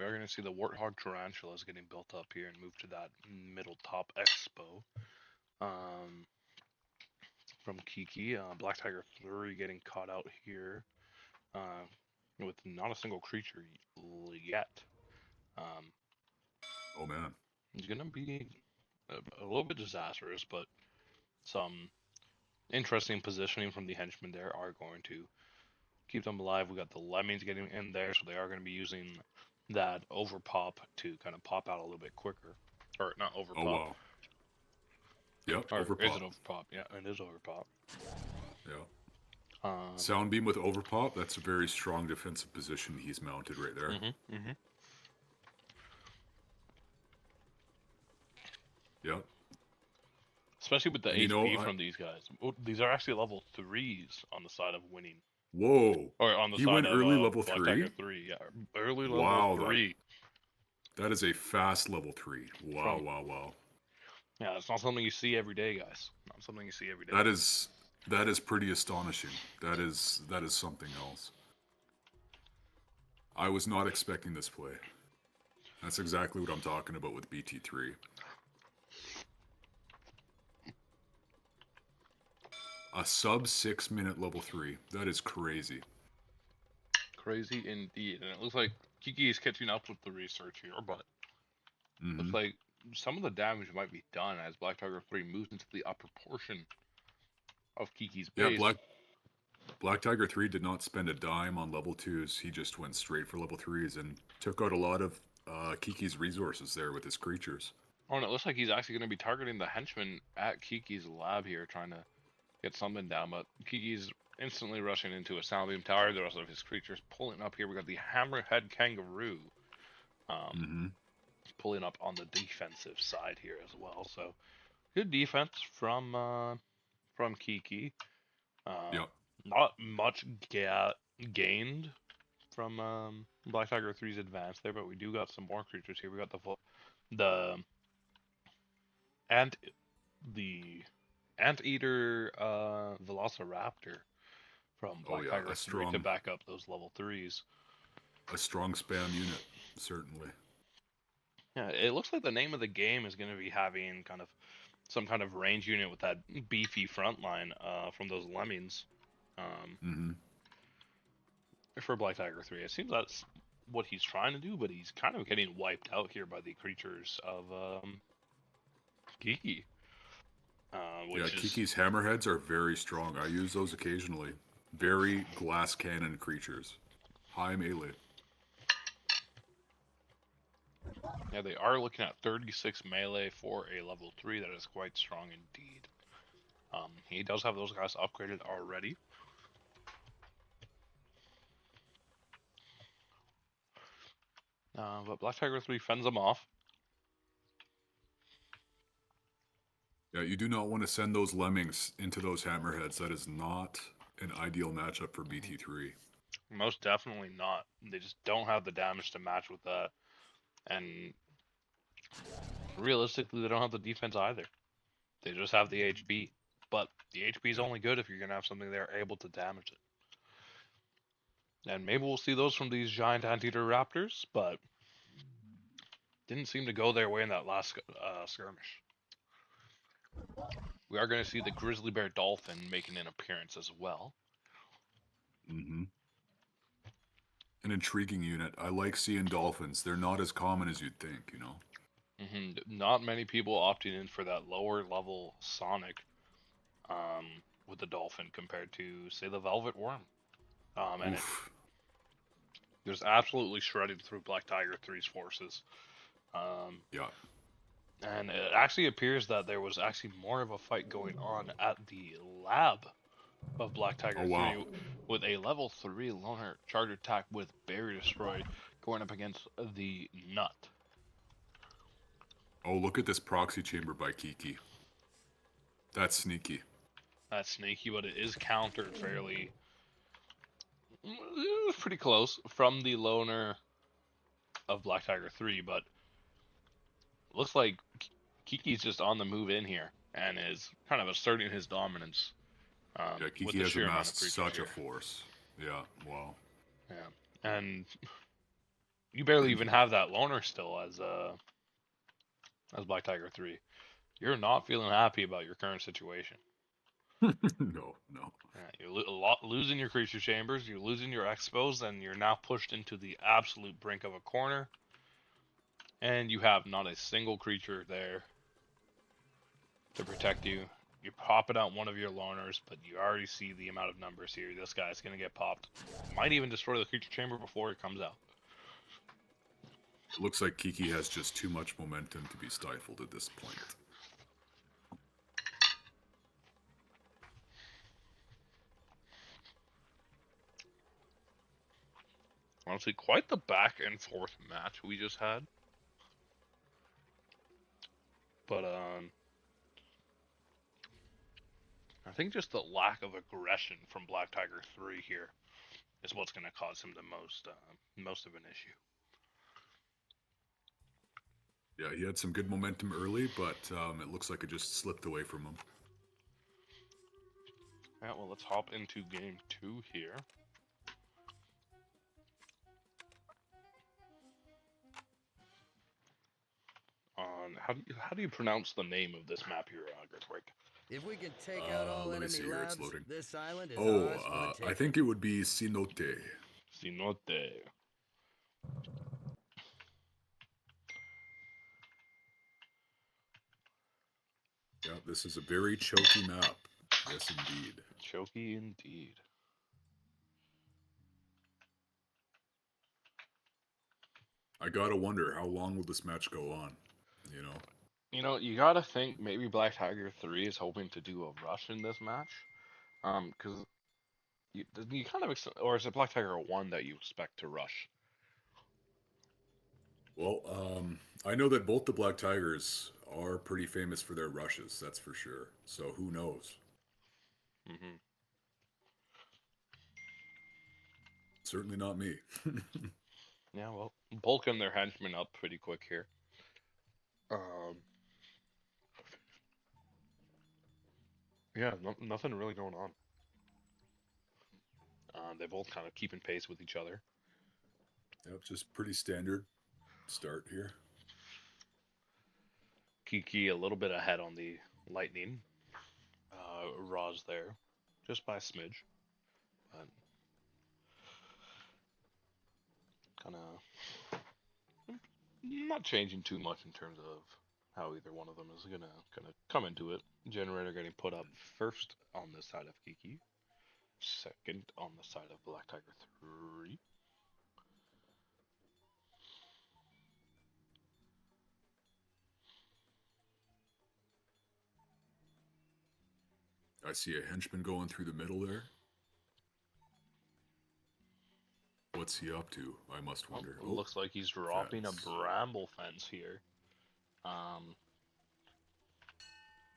We are going to see the Warthog Tarantulas getting built up here and move to that middle top expo. From Kiki, Black Tiger 3 getting caught out here with not a single creature yet. Oh man. It's going to be a little bit disastrous, but some interesting positioning from the henchmen there are going to keep them alive. We got the lemmings getting in there, so they are going to be using that overpop to kind of pop out a little bit quicker. Or not overpop. Oh wow. Yep, or overpop. is it overpop? Yeah, it is overpop. Yeah. Soundbeam with overpop, that's a very strong defensive position he's mounted right there. Yep. Especially with the HP from these guys. These are actually level 3s on the side of winning. Whoa. Or on the he side went of early level Black 3? Tiger 3, yeah. Early level 3. That is a fast level 3. Wow, wow. Yeah, it's not something you see every day, guys. Not something you see every day. That is pretty astonishing. That is something else. I was not expecting this play. That's exactly what I'm talking about with BT3. A sub 6 minute level 3. That is crazy. Crazy indeed. And it looks like Kiki is catching up with the research here, but looks like some of the damage might be done as Black Tiger 3 moves into the upper portion of Kiki's base. Yeah, Black Tiger 3 did not spend a dime on level 2s. He just went straight for level 3s and took out a lot of Kiki's resources there with his creatures. Oh, and it looks like he's actually going to be targeting the henchmen at Kiki's lab here, trying to get something down, but Kiki's instantly rushing into a Soundbeam Tower. The rest of his creatures pulling up here. We got the Hammerhead Kangaroo Mm-hmm. pulling up on the defensive side here as well. So good defense from Kiki. Yep. Not much gained from Black Tiger 3's advance there, but we do got some more creatures here. We got the ant the anteater Velociraptor from Oh Black yeah, Tiger 3 to back up those level 3s. a strong spam unit, certainly. Yeah, it looks like the name of the game is going to be having kind of some kind of range unit with that beefy front line from those lemmings Mm-hmm. for Black Tiger 3. It seems that's what he's trying to do, but he's kind of getting wiped out here by the creatures of Kiki. Yeah, Which is Kiki's hammerheads are very strong. I use those occasionally. Very glass cannon creatures. High melee. yeah, they are looking at 36 melee for a level 3. That is quite strong indeed. He does have those guys upgraded already. But Black Tiger 3 fends them off. Yeah, you do not want to send those lemmings into those hammerheads. That is not an ideal matchup for BT3. Most definitely not. They just don't have the damage to match with that. And realistically, they don't have the defense either. They just have the HP. But the HP is only good if you're going to have something there able to damage it. And maybe we'll see those from these giant anteater raptors, but didn't seem to go their way in that last skirmish. We are going to see the grizzly bear dolphin making an appearance as well. Mm-hmm. An intriguing unit. I like seeing dolphins. They're not as common as you'd think, you know. Not many people opting in for that lower level Sonic with the dolphin compared to, say, the Velvet Worm. And there's absolutely shredded through Black Tiger 3's forces. Yeah. And it actually appears that there was actually more of a fight going on at the lab of Black Tiger 3 with a level 3 loner charge attack with Barrier Destroy going up against the Nut. Oh, look at this proxy chamber by Kiki. That's sneaky. That's sneaky, but it is countered fairly. It was pretty close from the loner of Black Tiger 3, but looks like Kiki's just on the move in here and is kind of asserting his dominance. Yeah, with Kiki the has sheer amount of amassed creatures such here. a force. Yeah, wow. Yeah, and you barely even have that loner still as Black Tiger 3. You're not feeling happy about your current situation. No. Yeah, you're losing your creature chambers, you're losing your expos, and you're now pushed into the absolute brink of a corner. And you have not a single creature there to protect you. You're popping out one of your loners, but you already see the amount of numbers here. This guy's going to get popped. Might even destroy the creature chamber before it comes out. It looks like Kiki has just too much momentum to be stifled at this point. Honestly, quite the back and forth match we just had. But I think just the lack of aggression from Black Tiger 3 here is what's going to cause him the most of an issue. Yeah, he had some good momentum early, but it looks like it just slipped away from him. Yeah, well, let's hop into game 2 here. How do you pronounce the name of this map here, Griswick? If we can take out all let me enemy see here, it's labs, loading. this island is ours for the taking. I think it would be Cenote. Cenote. Yeah, this is a very choky map. Yes, indeed. Choky indeed. I gotta wonder, how long will this match go on? You know, you gotta think maybe Black Tiger 3 is hoping to do a rush in this match. Because you kind of or is it Black Tiger 1 that you expect to rush? Well, I know that both the Black Tigers are pretty famous for their rushes, that's for sure. So who knows? Hmm. Certainly not me. Yeah, well, bulking their henchmen up pretty quick here. Um, yeah, nothing really going on. They both kind of keeping pace with each other. Yep, just pretty standard start here. Kiki a little bit ahead on the lightning. Roz there, just by a smidge, but kind of not changing too much in terms of how either one of them is gonna come into it. Generator getting put up first on the side of Kiki, second on the side of Black Tiger 3. I see a henchman going through the middle there. What's he up to? I must wonder. Oh, looks like he's dropping fence. a bramble fence here.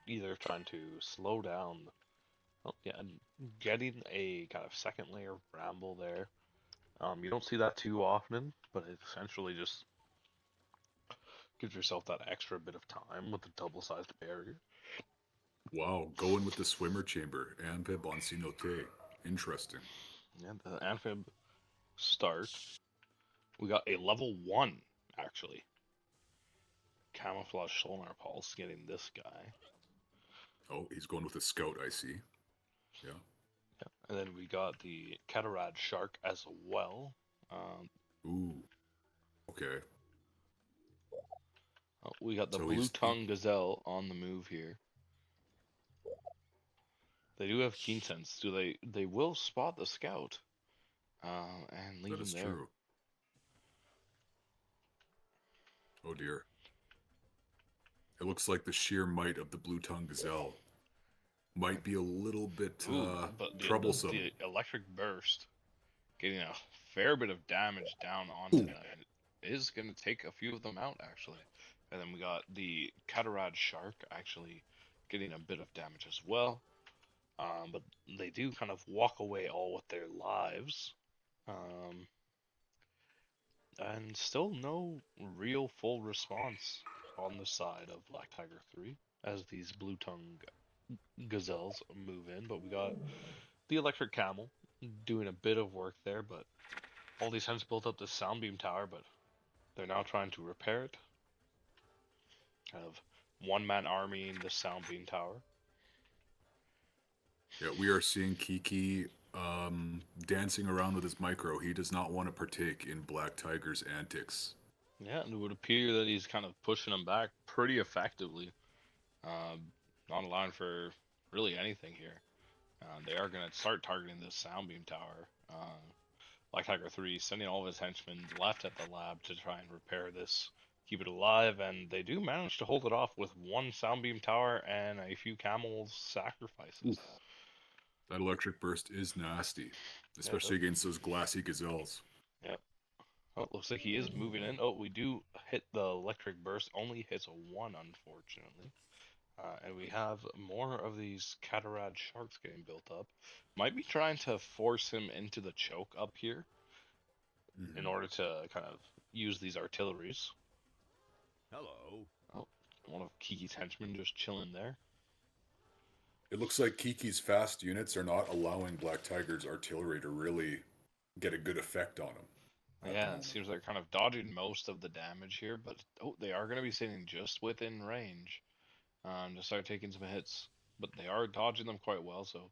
Either trying to slow down, oh, yeah, and getting a kind of second layer of bramble there. You don't see that too often, but it essentially just gives yourself that extra bit of time with the double-sized barrier. Wow, going with the swimmer chamber. Amphib on Sinote. Interesting. Yeah, the amphib start. We got a level 1, actually. Camouflage sonar pulse getting this guy. Oh, he's going with a scout, I see. Yeah. Yeah. And then we got the Catarad shark as well. Ooh. Okay. We got the So blue tongue gazelle on the move here. They do have keen sense. Do they will spot the scout and leave that him is there. true. Oh dear. It looks like the sheer might of the blue tongue gazelle might be a little bit But troublesome. the electric burst getting a fair bit of damage down onto Ooh. that is going to take a few of them out actually. And then we got the Catarad shark actually getting a bit of damage as well. But they do kind of walk away all with their lives. And still no real full response on the side of Black Tiger 3 as these blue tongue gazelles move in. But we got the electric camel doing a bit of work there, but all these hens built up this sound beam tower, but they're now trying to repair it. Kind of one-man army in the sound beam tower. Yeah, we are seeing Kiki dancing around with his micro. He does not want to partake in Black Tiger's antics. Yeah, and it would appear that he's kind of pushing them back pretty effectively. Not allowing for really anything here. They are going to start targeting this sound beam tower. Black Tiger 3 sending all of his henchmen left at the lab to try and repair this, keep it alive, and they do manage to hold it off with one sound beam tower and a few camels sacrifices. Oof. That electric burst is nasty, especially Yeah, against those glassy gazelles. yeah. Oh, looks like he is moving in. Oh, we do hit the electric burst. Only hits a 1, unfortunately. And we have more of these Catarad sharks getting built up. Might be trying to force him into the choke up here in order to kind of use these artilleries. Hello. Oh, one of Kiki's henchmen just chilling there. It looks like Kiki's fast units are not allowing Black Tiger's artillery to really get a good effect on him. Yeah, it seems like they're kind of dodging most of the damage here, but they are going to be sitting just within range to start taking some hits. But they are dodging them quite well, so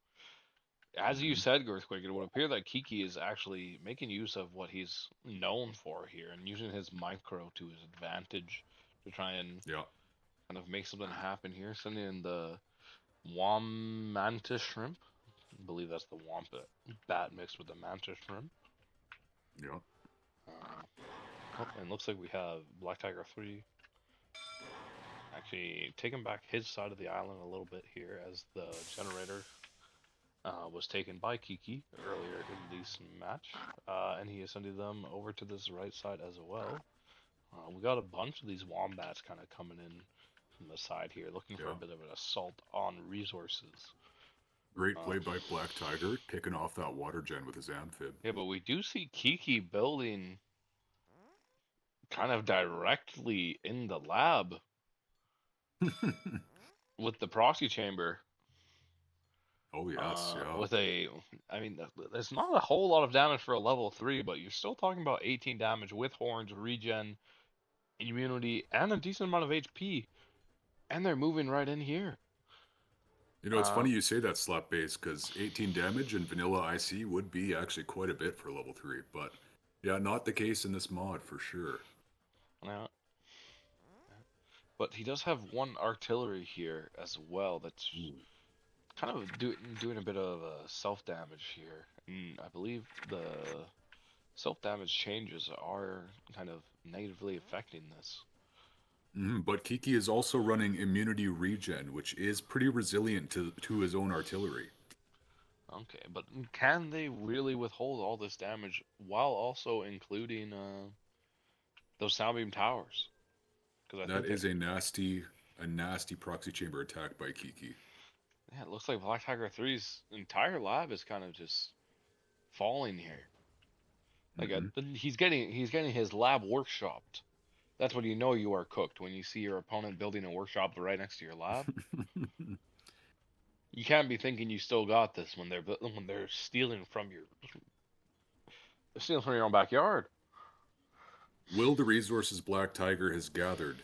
as you said, Girthquake, it would appear that Kiki is actually making use of what he's known for here and using his micro to his advantage to try and kind of make something happen here. Sending in the Wommantis shrimp. I believe that's the wombat bat mixed with the mantis shrimp. Yeah. And looks like we have Black Tiger 3 actually taking back his side of the island a little bit here as the generator was taken by Kiki earlier in this match, and he is sending them over to this right side as well. We got a bunch of these wombats kind of coming in from the side here, looking for a bit of an assault on resources. Great play by Black Tiger, picking off that water gen with his amphib. Yeah, but we do see Kiki building kind of directly in the lab with the proxy chamber. Oh yes, yeah. With I mean, there's not a whole lot of damage for a level 3, but you're still talking about 18 damage with horns, regen, immunity, and a decent amount of HP. And they're moving right in here. You know, it's funny you say that, Slap Base, because 18 damage in vanilla IC would be actually quite a bit for level 3, but yeah, not the case in this mod for sure. Yeah. But he does have one artillery here as well that's kind of doing a bit of self-damage here. And I believe the self-damage changes are kind of negatively affecting this. But Kiki is also running immunity regen, which is pretty resilient to his own artillery. Okay, but can they really withhold all this damage while also including those sound beam towers? Because that is a nasty proxy chamber attack by Kiki. Yeah, it looks like Black Tiger 3's entire lab is kind of just falling here. Like he's getting his lab workshopped. That's when you know you are cooked, when you see your opponent building a workshop right next to your lab. You can't be thinking you still got this when they're stealing from your own backyard. Will the resources Black Tiger has gathered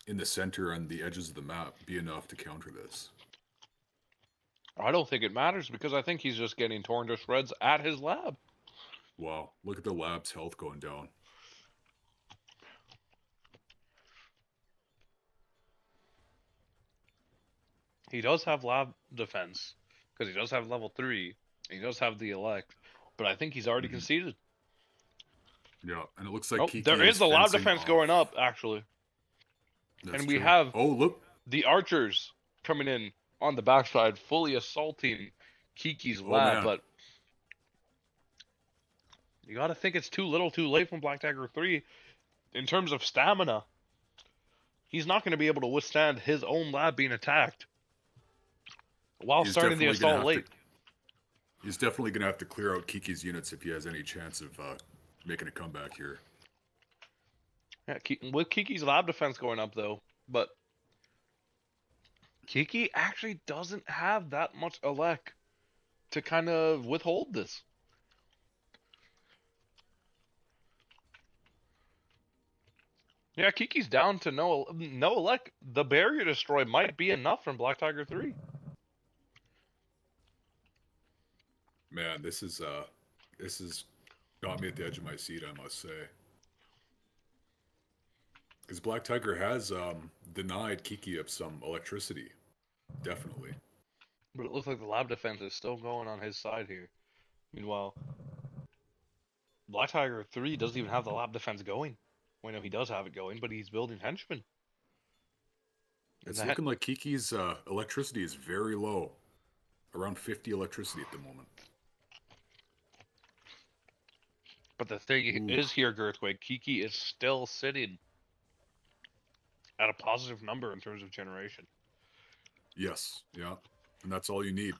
in the center and the edges of the map be enough to counter this? I don't think it matters, because I think he's just getting torn to shreds at his lab. Wow, look at the lab's health going down. He does have lab defense, because he does have level 3. He does have the elect, but I think he's already conceded. Yeah, and it looks like Kiki there is a lab defense going up, actually. That's and we true. have look, the archers coming in on the backside, fully assaulting Kiki's lab, but you gotta think it's too little too late from Black Tiger 3 in terms of stamina. He's not going to be able to withstand his own lab being attacked while starting the assault late. He's definitely going to have to clear out Kiki's units if he has any chance of making a comeback here. Yeah, with Kiki's lab defense going up, though, but Kiki actually doesn't have that much elect to kind of withhold this. Yeah, Kiki's down to no elect. The barrier destroy might be enough from Black Tiger 3. Man, this is got me at the edge of my seat, I must say. Because Black Tiger has denied Kiki of some electricity. Definitely. But it looks like the lab defense is still going on his side here. Meanwhile, Black Tiger 3 doesn't even have the lab defense going. Well, no, he does have it going, but he's building henchmen. It's looking like Kiki's electricity is very low. Around 50 electricity at the moment. But the thing is here, Girthquake, Kiki is still sitting at a positive number in terms of generation. Yes, yeah. And that's all you need.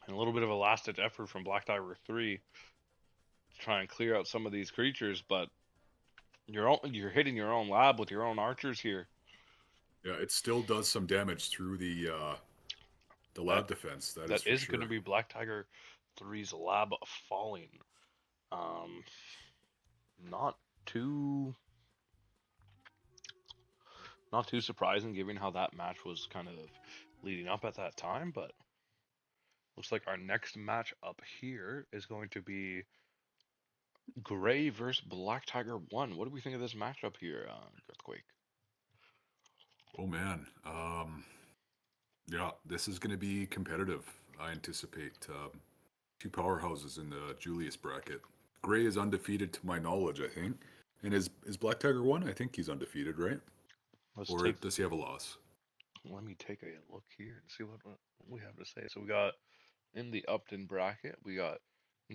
And a little bit of a last-ditch effort from Black Tiger 3 to try and clear out some of these creatures, but you're hitting your own lab with your own archers here. Yeah, it still does some damage through the lab defense. That is going to be Black Tiger 3's lab falling. Not too surprising given how that match was kind of leading up at that time, but looks like our next match up here is going to be Gray versus Black Tiger 1. What do we think of this matchup here, Earthquake? Oh man, yeah, this is going to be competitive. I anticipate two powerhouses in the Julius bracket. Gray is undefeated to my knowledge, I think. And is Black Tiger 1? I think he's undefeated, right? Does he have a loss? let me take a look here and see what we have to say. So we got in the Upton bracket, we got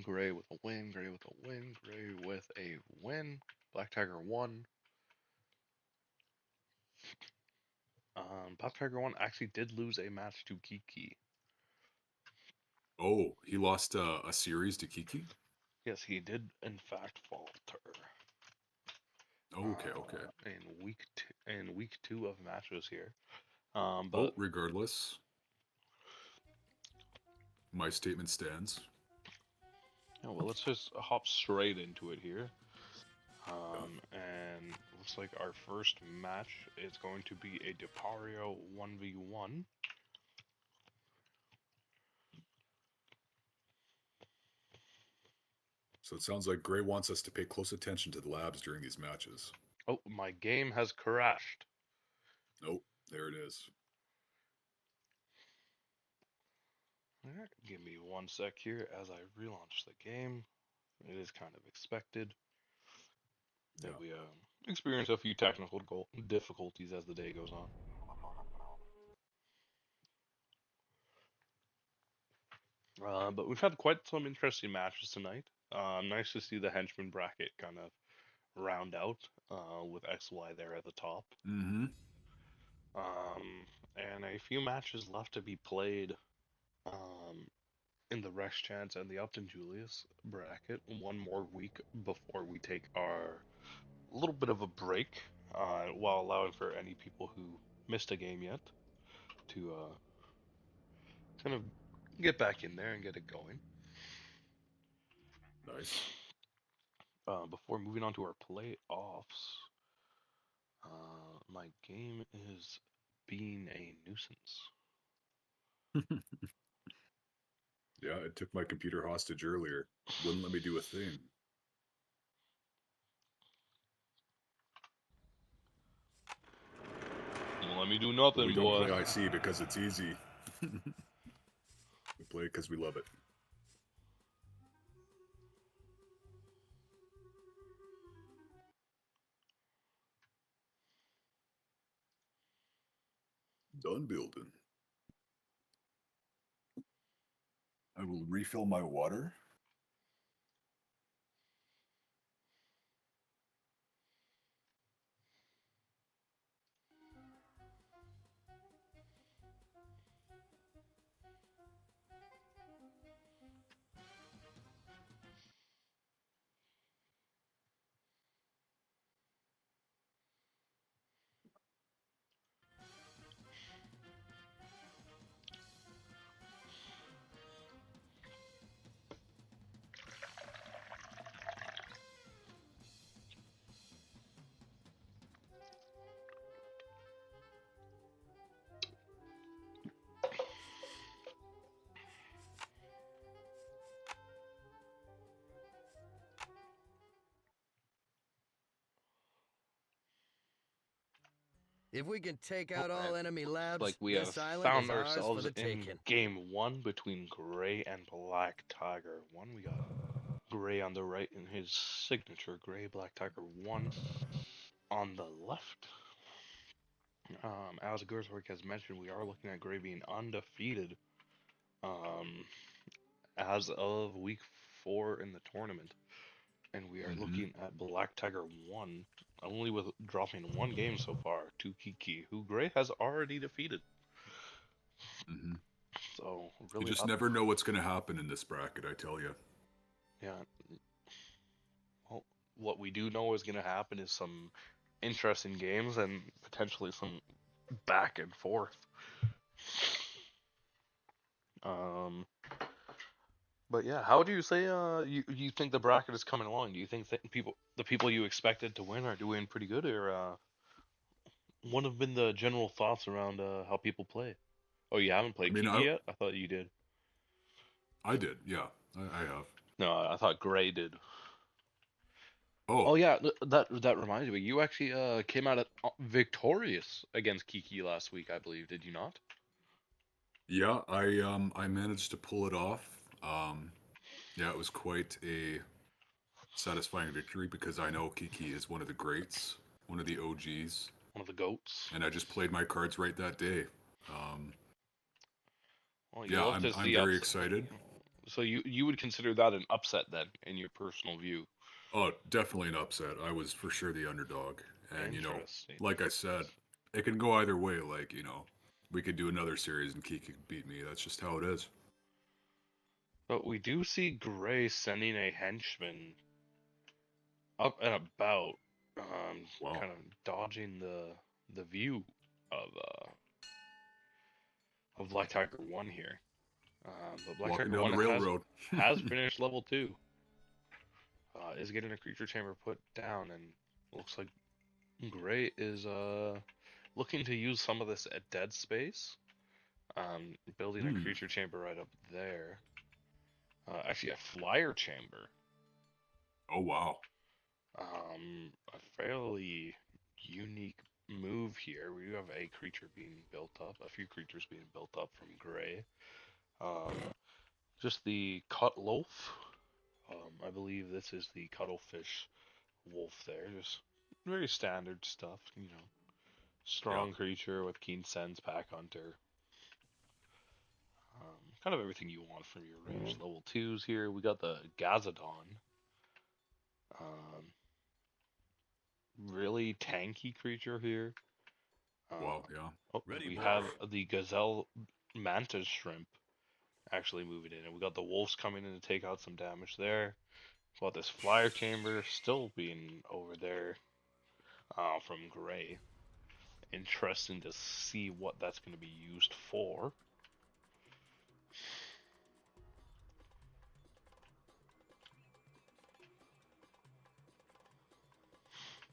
Gray with a win, Gray with a win, Gray with a win, Black Tiger 1. Black Tiger 1 actually did lose a match to Kiki. Oh, he lost a series to Kiki? Yes, he did in fact falter. Okay, okay. In week 2 of matches here. Oh, But regardless, my statement stands. yeah, well, let's just hop straight into it here. And looks like our first match is going to be a Depario 1v1. So it sounds like Gray wants us to pay close attention to the labs during these matches. Oh, my game has crashed. Nope, there it is. Alright, give me 1 sec here as I relaunch the game. It is kind of expected that we experience a few technical difficulties as the day goes on. But we've had quite some interesting matches tonight. Nice to see the henchman bracket kind of round out with XY there at the top. Mm-hmm. And a few matches left to be played in the Rex Chance and the Upton Julius bracket. One more week before we take our little bit of a break, while allowing for any people who missed a game yet to kind of get back in there and get it going. Nice. Before moving on to our playoffs, my game is being a nuisance. Yeah, it took my computer hostage earlier. Wouldn't let me do a thing. Don't let me do nothing, We don't boy. play IC because it's easy. We play it because we love it. Done building. I will refill my water. If we can take out all enemy Looks labs, like we have this island found is ours for ourselves the in taking. game 1 between Gray and Black Tiger 1. We got Gray on the right in his signature Gray, Black Tiger 1 on the left. As Gerswick has mentioned, we are looking at Gray being undefeated as of week 4 in the tournament. And we are looking at Black Tiger 1, only with dropping 1 game so far to Kiki, who Gray has already defeated. Mm-hmm. So You really, just never know what's going to happen in this bracket, I tell you. yeah. Well, what we do know is going to happen is some interesting games and potentially some back and forth. But yeah, how do you say you think the bracket is coming along? Do you think that the people you expected to win are doing pretty good, or what have been the general thoughts around how people play? Oh, you haven't I played mean, Kiki yet? I thought you did. I did, yeah. I have. No, I thought Gray did. Oh, Oh yeah, that reminds me. You actually came out victorious against Kiki last week, I believe. Did you not? yeah, I managed to pull it off. Yeah, it was quite a satisfying victory because I know Kiki is one of the greats, one of the OGs, One of the goats. and I just played my cards right that day. Um, Well, you yeah, love to I'm see very upset. excited. So you would consider that an upset then, in your personal view? Oh, definitely an upset. I was for sure the underdog, and Interesting. like I said, it can go either way. Like we could do another series and Kiki could beat me. That's just how it is. But we do see Gray sending a henchman up and about, Wow, kind of dodging the view of Black Tiger One here. But Black walking Tiger down One the has railroad. finished level 2. Is getting a creature chamber put down, and looks like Gray is looking to use some of this at dead space. Building a Hmm. creature chamber right up there. Actually, a flyer chamber. Oh wow. A fairly unique move here. We do have a creature being built up, a few creatures being built up from Gray. Um, just the cut loaf. I believe this is the cuttlefish wolf there. Just very standard stuff, Yeah. Strong creature with keen sense, pack hunter. Kind of everything you want from your ranged level 2s here. We got the Gazadon. Um, really tanky creature here. Wow. Uh, Yeah. oh, Ready, we boy. have the Gazelle Mantis Shrimp actually moving in, and we got the wolves coming in to take out some damage there. We got this flyer chamber still being over there from Gray. Interesting to see what that's going to be used for.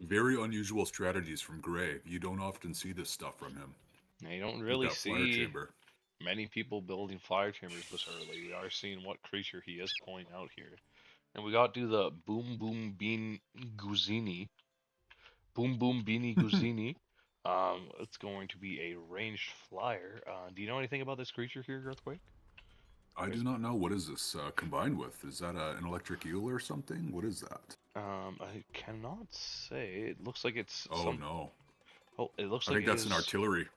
Very unusual strategies from Gray. You don't often see this stuff from him Now, you don't with really that flyer see chamber. many people building flyer chambers this early. We are seeing what creature he is pulling out here. And we got to do the Boom Boom Bean Guzini. Boom Boom Beanie Guzini. It's going to be a ranged flyer. Do you know anything about this creature here, Earthquake? I do There's, not know what is this combined with. Is that an electric eel or something? What is that? I cannot say. It looks like it's Oh some. no, Oh, it looks I like think it that's an is. artillery.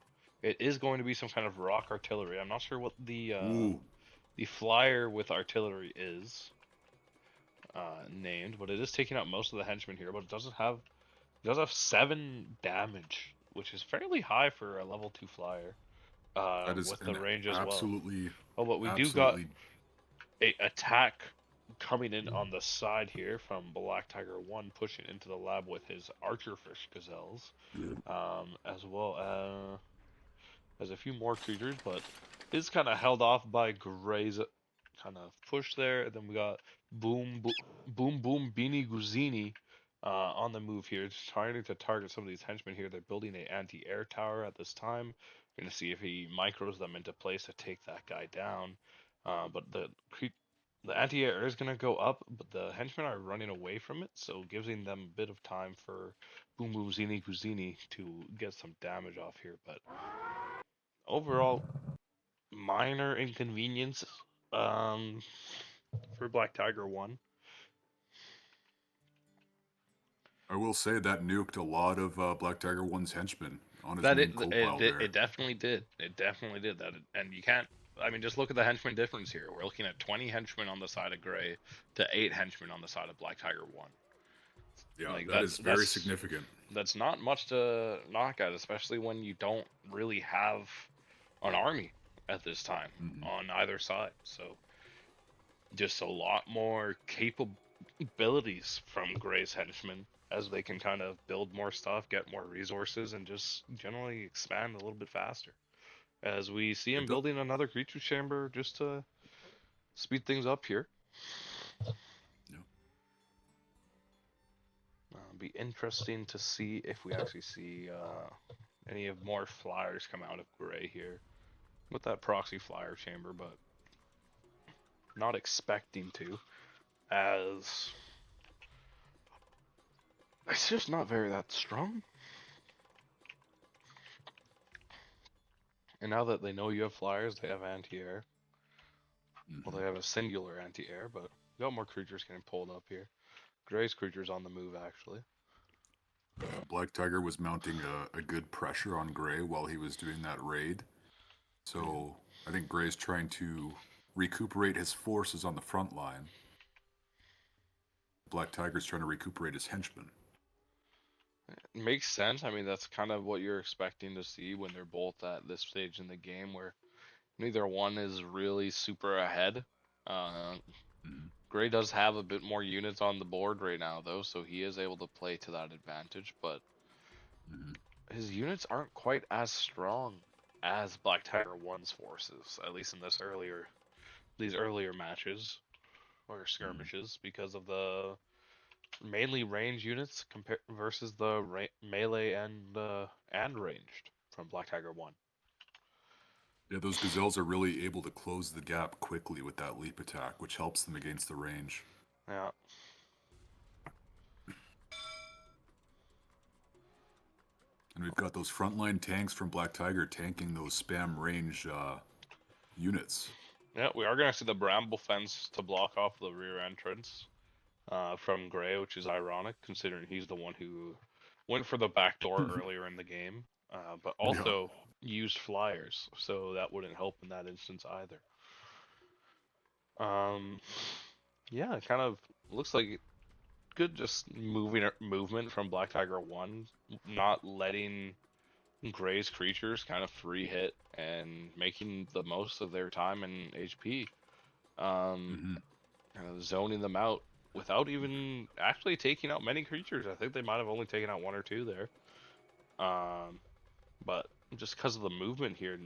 It is going to be some kind of rock artillery. I'm not sure what Ooh, the flyer with artillery is named, but it is taking out most of the henchmen here. But it does have 7 damage, which is fairly high for a level 2 flyer. that is With the an range as well. absolutely, Oh, but we do got absolutely. a attack coming in on the side here from Black Tiger 1, pushing into the lab with his Archerfish Gazelles, as well as a few more creatures, but is kind of held off by Gray's kind of push there. And then we got Boom Boom Beanie Guzini on the move here, trying to target some of these henchmen here. They're building a anti-air tower at this time. Going to see if he micros them into place to take that guy down. But the anti-air is going to go up, but the henchmen are running away from it, so giving them a bit of time for Boom Boom Zini Guzini to get some damage off here. But overall, minor inconvenience um, for Black Tiger 1. I will say that nuked a lot of Black Tiger One's henchmen on his That main co-pile there. it definitely did. It definitely did that, and you can't. I mean, just look at the henchman difference here. We're looking at 20 henchmen on the side of Gray to 8 henchmen on the side of Black Tiger 1. Yeah, Like that is very significant. that's not much to knock at, especially when you don't really have an army at this time Hmm. on either side. So just a lot more capabilities from Gray's henchmen as they can kind of build more stuff, get more resources, and just generally expand a little bit faster. As we see him It do- building another creature chamber just to speed things up here. yeah. Be interesting to see if we actually see any of more flyers come out of Gray here with that proxy flyer chamber, but not expecting to, as it's just not very that strong. And now that they know you have flyers, they have anti-air. Well, Mhm. they have a singular anti-air, but we got more creatures getting pulled up here. Gray's creature's on the move, actually. Black Tiger was mounting a good pressure on Gray while he was doing that raid. So I think Gray's trying to recuperate his forces on the front line. Black Tiger's trying to recuperate his henchmen. Makes sense. I mean, that's kind of what you're expecting to see when they're both at this stage in the game where neither one is really super ahead. Uh, Mhm. Gray does have a bit more units on the board right now, though, so he is able to play to that advantage, but Mhm. his units aren't quite as strong as Black Tiger One's forces, at least in these earlier matches or skirmishes, because of the mainly range units compared versus the melee and ranged from Black Tiger One. Yeah, those gazelles are really able to close the gap quickly with that leap attack, which helps them against the range. Yeah. And we've got those frontline tanks from Black Tiger tanking those spam range units. Yeah, we are gonna see the bramble fence to block off the rear entrance from Gray, which is ironic considering he's the one who went for the back door earlier in the game, but Yeah. also used flyers, so that wouldn't help in that instance either. Um, yeah, it kind of looks like good just movement from Black Tiger One, not letting Gray's creatures kind of free hit and making the most of their time and HP. Um, Mm-hmm. kind of zoning them out without even actually taking out many creatures. I think they might have only taken out one or two there. But just because of the movement here,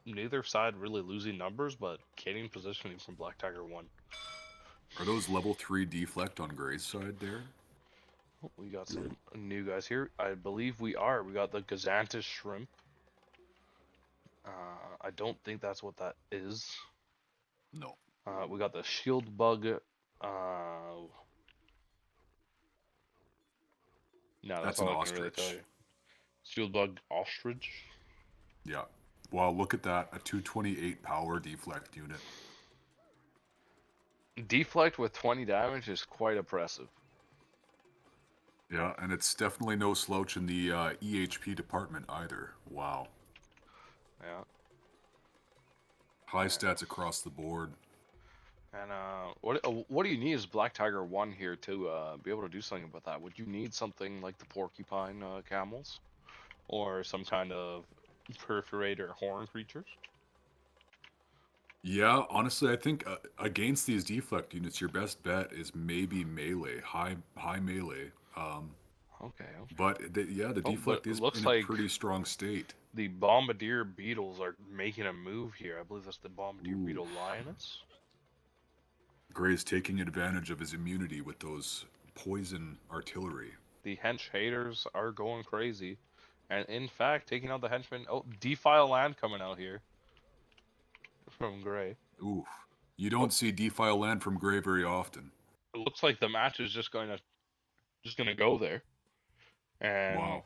neither side really losing numbers, but gaining positioning from Black Tiger One. Are those level 3 deflect on Gray's side there? Oh, we got some new guys here. I believe we are. We got the Gazantis Shrimp. I don't think that's what that is. No. We got the Shield Bug. No, that's That's an all I can really tell ostrich. you. Shield Bug Ostrich. Yeah. Wow, look at that. A 228 power deflect unit. Deflect with 20 damage is quite oppressive. Yeah, and it's definitely no slouch in the EHP department either. Wow. Yeah. High stats across the board. And what do you need is Black Tiger 1 here to be able to do something about that? Would you need something like the Porcupine Camels? Or some kind of perforator horn creatures? Yeah, honestly, I think against these deflect units, your best bet is maybe melee, high melee. Okay, okay. But the Oh, but deflect it is looks in a like pretty strong state. the Bombardier Beetles are making a move here. I believe that's the Bombardier Ooh. Beetle Lioness. Gray's taking advantage of his immunity with those poison artillery. The hench haters are going crazy. And in fact, taking out the henchmen. Oh, Defile Land coming out here from Gray. Oof. You Oh, don't see defile land from Gray very often. it looks like the match is just gonna go there. And Wow.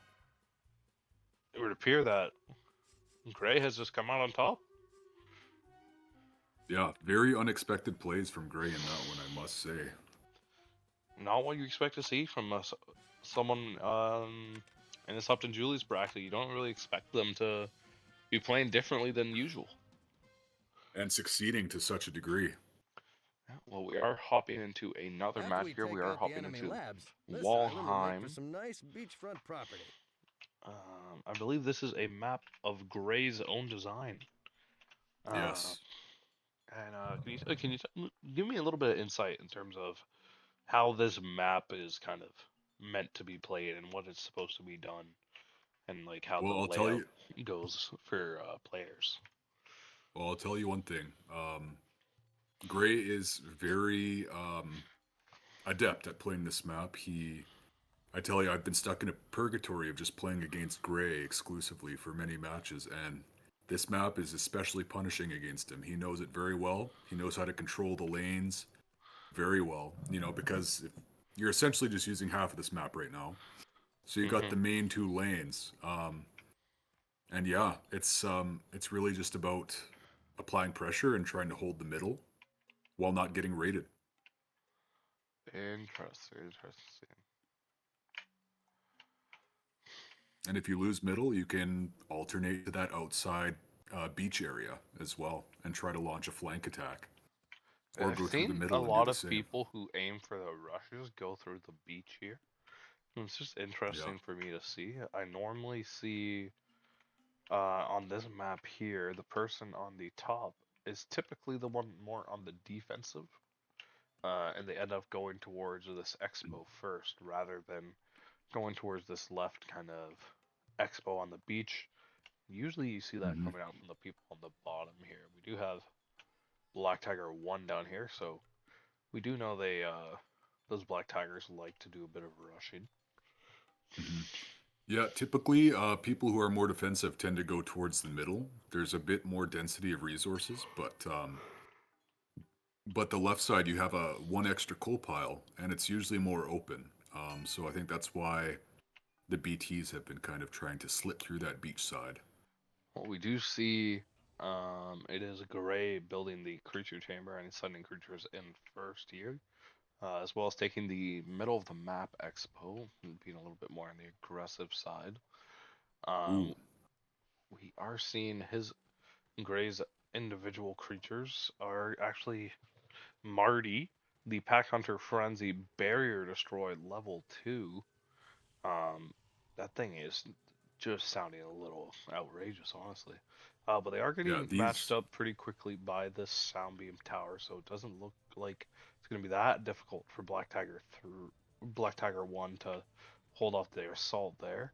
it would appear that Gray has just come out on top. Yeah, very unexpected plays from Gray in that one, I must say. Not what you expect to see from someone in this Upton Julius bracket. You don't really expect them to be playing differently than usual. And succeeding to such a degree. Yeah, well, we are hopping into another After match we here. We take are out the hopping enemy into labs, this island will make for Walheim. some nice beachfront property. I believe this is a map of Gray's own design. Uh, Yes. and can you give me a little bit of insight in terms of how this map is kind of meant to be played and what it's supposed to be done, and like how the Well, I'll tell layout you. goes for players. Well, I'll tell you one thing. Gray is very adept at playing this map. I tell you, I've been stuck in a purgatory of just playing against Gray exclusively for many matches, and this map is especially punishing against him. He knows it very well. He knows how to control the lanes very well, because you're essentially just using half of this map right now. So you got Hmm. the main two lanes, and yeah, it's really just about applying pressure and trying to hold the middle while not getting raided. Interesting. And if you lose middle, you can alternate to that outside beach area as well and try to launch a flank attack or I've go through the seen a middle and do lot the of same. people who aim for the rushes go through the beach here. And it's just Yeah. interesting for me to see. I normally see on this map here, the person on the top is typically the one more on the defensive, and they end up going towards this expo first rather than going towards this left kind of expo on the beach. Usually you see that Hmm. coming out from the people on the bottom here. We do have Black Tiger 1 down here, so we do know those Black Tigers like to do a bit of rushing. Hmm. Yeah, typically, people who are more defensive tend to go towards the middle. There's a bit more density of resources, but the left side you have a one extra coal pile, and it's usually more open. So I think that's why the BTs have been kind of trying to slip through that beach side. What we do see, it is Gray building the creature chamber and sending creatures in first here, as well as taking the middle of the map expo, and being a little bit more on the aggressive side. Ooh, Um, we are seeing his Gray's individual creatures are actually Marty, the Pack Hunter Frenzy Barrier Destroy level 2. Um, that thing is just sounding a little outrageous, honestly. But they are yeah, getting matched these. up pretty quickly by this Sound Beam Tower, so it doesn't look like it's going to be that difficult for Black Tiger 1 to hold off their assault there.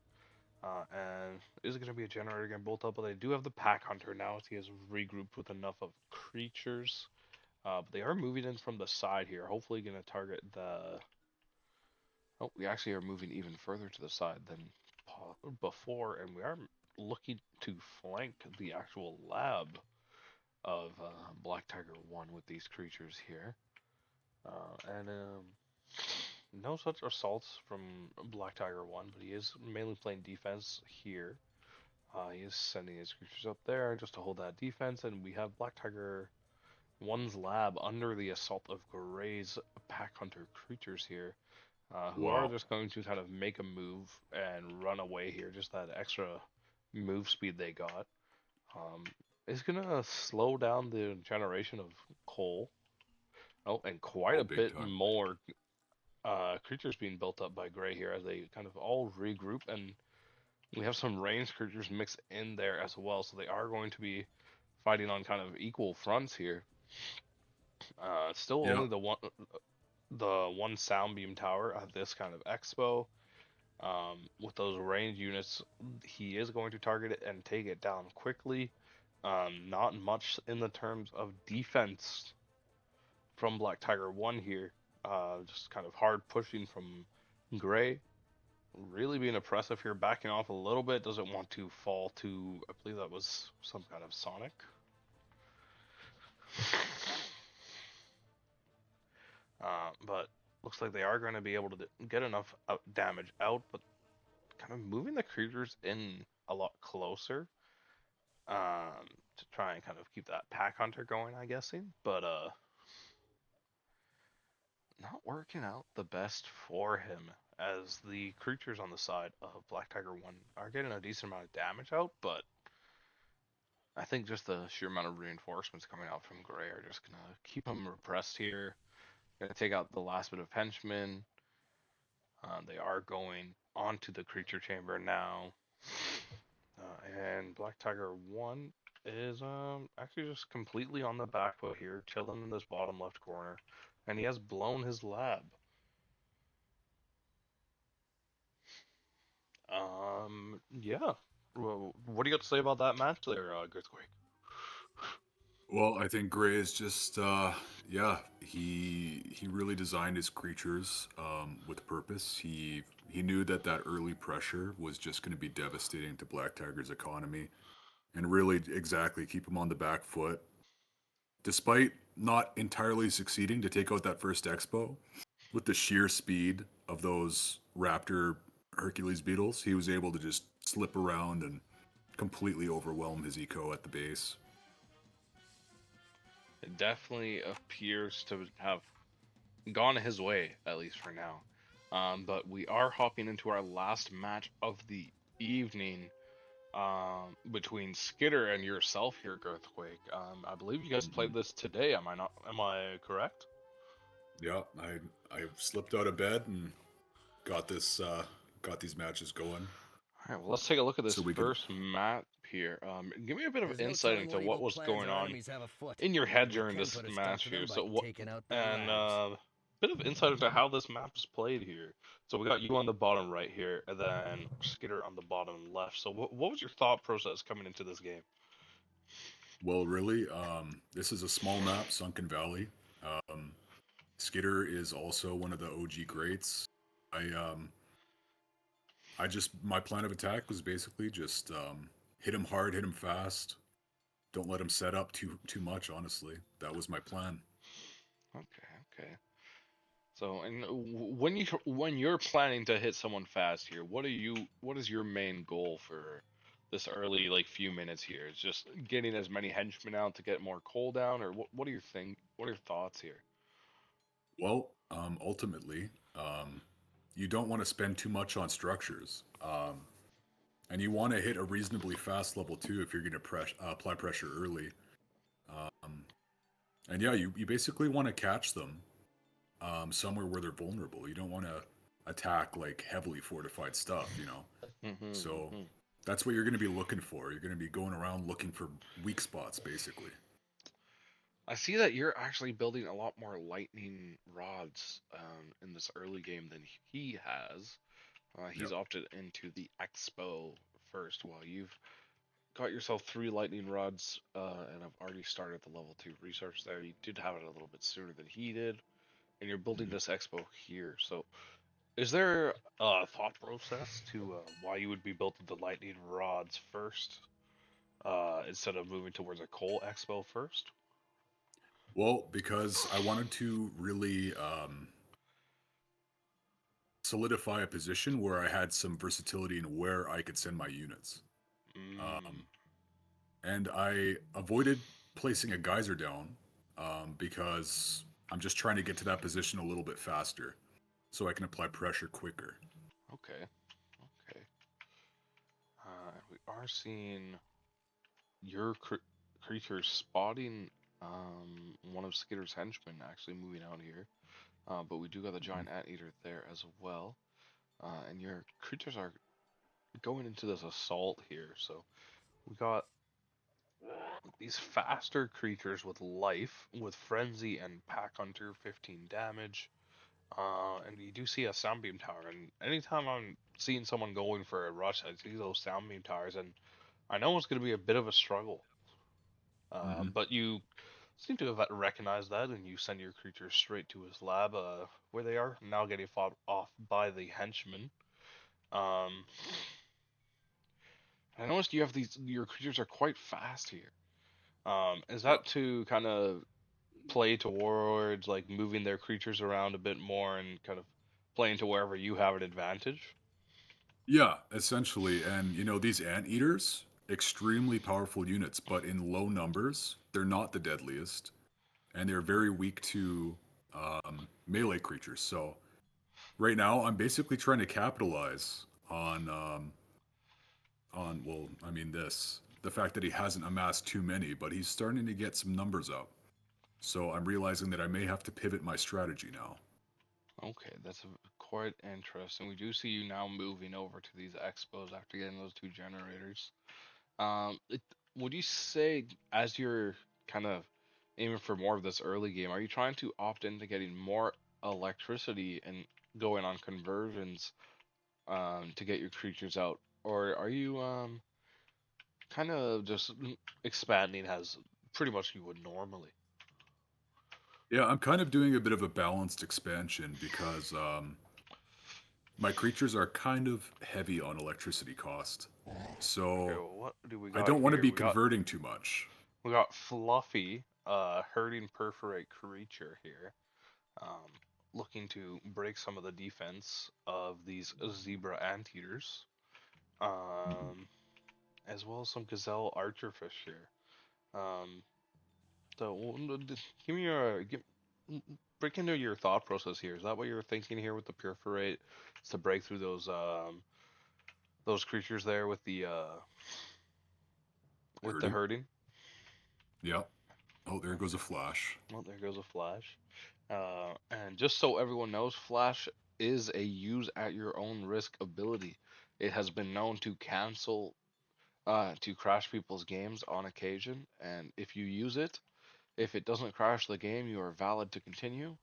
And is it going to be a generator getting built up? But they do have the Pack Hunter now, as he has regrouped with enough of creatures. But they are moving in from the side here, hopefully going to target the. Oh, we actually are moving even further to the side than before, and we are looking to flank the actual lab of Black Tiger 1 with these creatures here. And no such assaults from Black Tiger 1, but he is mainly playing defense here. He is sending his creatures up there just to hold that defense, and we have Black Tiger 1's lab under the assault of Gray's Pack Hunter creatures here, who are Wow. just going to kind of make a move and run away here, just that extra move speed they got. Um, is going to slow down the generation of coal. Oh, and quite Oh, a big bit time. more creatures being built up by Gray here as they kind of all regroup, and we have some ranged creatures mixed in there as well, so they are going to be fighting on kind of equal fronts here. Still Yeah. only the one sound beam tower at this kind of expo. With those range units, he is going to target it and take it down quickly. Not much in the terms of defense from Black Tiger 1 here. Just kind of hard pushing from Gray. Really being oppressive here, backing off a little bit. Doesn't want to fall to, I believe that was some kind of Sonic. But looks like they are going to be able to get enough damage out, but kind of moving the creatures in a lot closer to try and kind of keep that pack hunter going, I guessing. But not working out the best for him as the creatures on the side of Black Tiger 1 are getting a decent amount of damage out, but I think just the sheer amount of reinforcements coming out from Gray are just gonna keep him repressed here. Gonna take out the last bit of henchmen. They are going onto the creature chamber now. And Black Tiger 1 is actually just completely on the back foot here, chilling in this bottom left corner. And he has blown his lab. Yeah. Well, what do you got to say about that match there, Girthquake? Well, I think Gray is just, yeah, he really designed his creatures with purpose. He knew that that early pressure was just going to be devastating to Black Tiger's economy, and really exactly keep him on the back foot. Despite not entirely succeeding to take out that first expo, with the sheer speed of those Raptor Hercules beetles, he was able to just slip around and completely overwhelm his eco at the base. It definitely appears to have gone his way, at least for now. But we are hopping into our last match of the evening. between Skitter and yourself here, Girthquake. I believe you guys Mhm. played this today. Am I not? Am I correct? Yeah, I slipped out of bed and got got these matches going. All right. Well, let's take a look at So this we can. first map here. Give me a bit of There's no insight telling into what what evil was plans going our on enemies have afoot. in your head But we during can this put a stop match to here. them by So what? taking out their And labs. bit of insight into how this map is played here. So we got you on the bottom right here, and then Skitter on the bottom left. So what was your thought process coming into this game? Well, really, this is a small map, Sunken Valley. Um, Skitter is also one of the OG greats. I um, I just my plan of attack was basically just hit him hard, hit him fast. Don't let him set up too much. Honestly, that was my plan. Okay, okay. So, and when you're planning to hit someone fast here, what is your main goal for this early like few minutes here? Is just getting as many henchmen out to get more cooldown, or what are your what are your thoughts here? Well, ultimately, you don't want to spend too much on structures, and you want to hit a reasonably fast level two if you're going to apply pressure early. Um, and yeah, you basically want to catch them somewhere where they're vulnerable. You don't want to attack like heavily fortified stuff. So Hmm. that's what you're going to be looking for. You're going to be going around looking for weak spots, basically. I see that you're actually building a lot more lightning rods in this early game than he has. He's Yep. opted into the Expo first, while you've got yourself 3 lightning rods, and I've already started the level 2 research there. You did have it a little bit sooner than he did, and you're building Mhm. this expo here. So, is there a thought process to why you would be building the lightning rods first, instead of moving towards a coal expo first? Well, because I wanted to really solidify a position where I had some versatility in where I could send my units. Mm, Um, and I avoided placing a geyser down because I'm just trying to get to that position a little bit faster so I can apply pressure quicker. okay, okay. We are seeing your creature spotting one of Skitter's henchmen actually moving out here. But we do got the Mhm. giant anteater there as well. And your creatures are going into this assault here. So we got these faster creatures with life, with frenzy and pack hunter, 15 damage. And you do see a sound beam tower. And anytime I'm seeing someone going for a rush, I see those sound beam towers, and I know it's going to be a bit of a struggle. Mhm. But you seem to have recognized that, and you send your creatures straight to his lab, where they are now getting fought off by the henchmen. Um, I noticed you have these. Your creatures are quite fast here. Is Yep. that to kind of play towards like moving their creatures around a bit more and kind of playing to wherever you have an advantage? Yeah, essentially. And these anteaters, extremely powerful units, but in low numbers, they're not the deadliest, and they're very weak to melee creatures. So right now, I'm basically trying to capitalize on well, I mean the fact that he hasn't amassed too many, but he's starting to get some numbers up. So I'm realizing that I may have to pivot my strategy now. Okay, that's quite interesting. We do see you now moving over to these expos after getting those 2 generators. It, would you say, as you're kind of aiming for more of this early game, are you trying to opt into getting more electricity and going on conversions, to get your creatures out, or are you kind of just expanding as pretty much you would normally? Yeah, I'm kind of doing a bit of a balanced expansion because my creatures are kind of heavy on electricity cost. Okay, So well, what do we I got don't want to here? be converting too much. We got Fluffy, herding perforate creature here, um, looking to break some of the defense of these zebra anteaters, Mhm. um, as well as some gazelle archerfish here. Um, give me break into your thought process here. Is that what you're thinking here with the perforate? Is to break through those Those creatures there with the Hurting. herding. Yeah. Oh, there goes a flash. Well, there goes a flash. And just so everyone knows, flash is a use at your own risk ability. It has been known to to crash people's games on occasion, and if you use it, if it doesn't crash the game, you are valid to continue.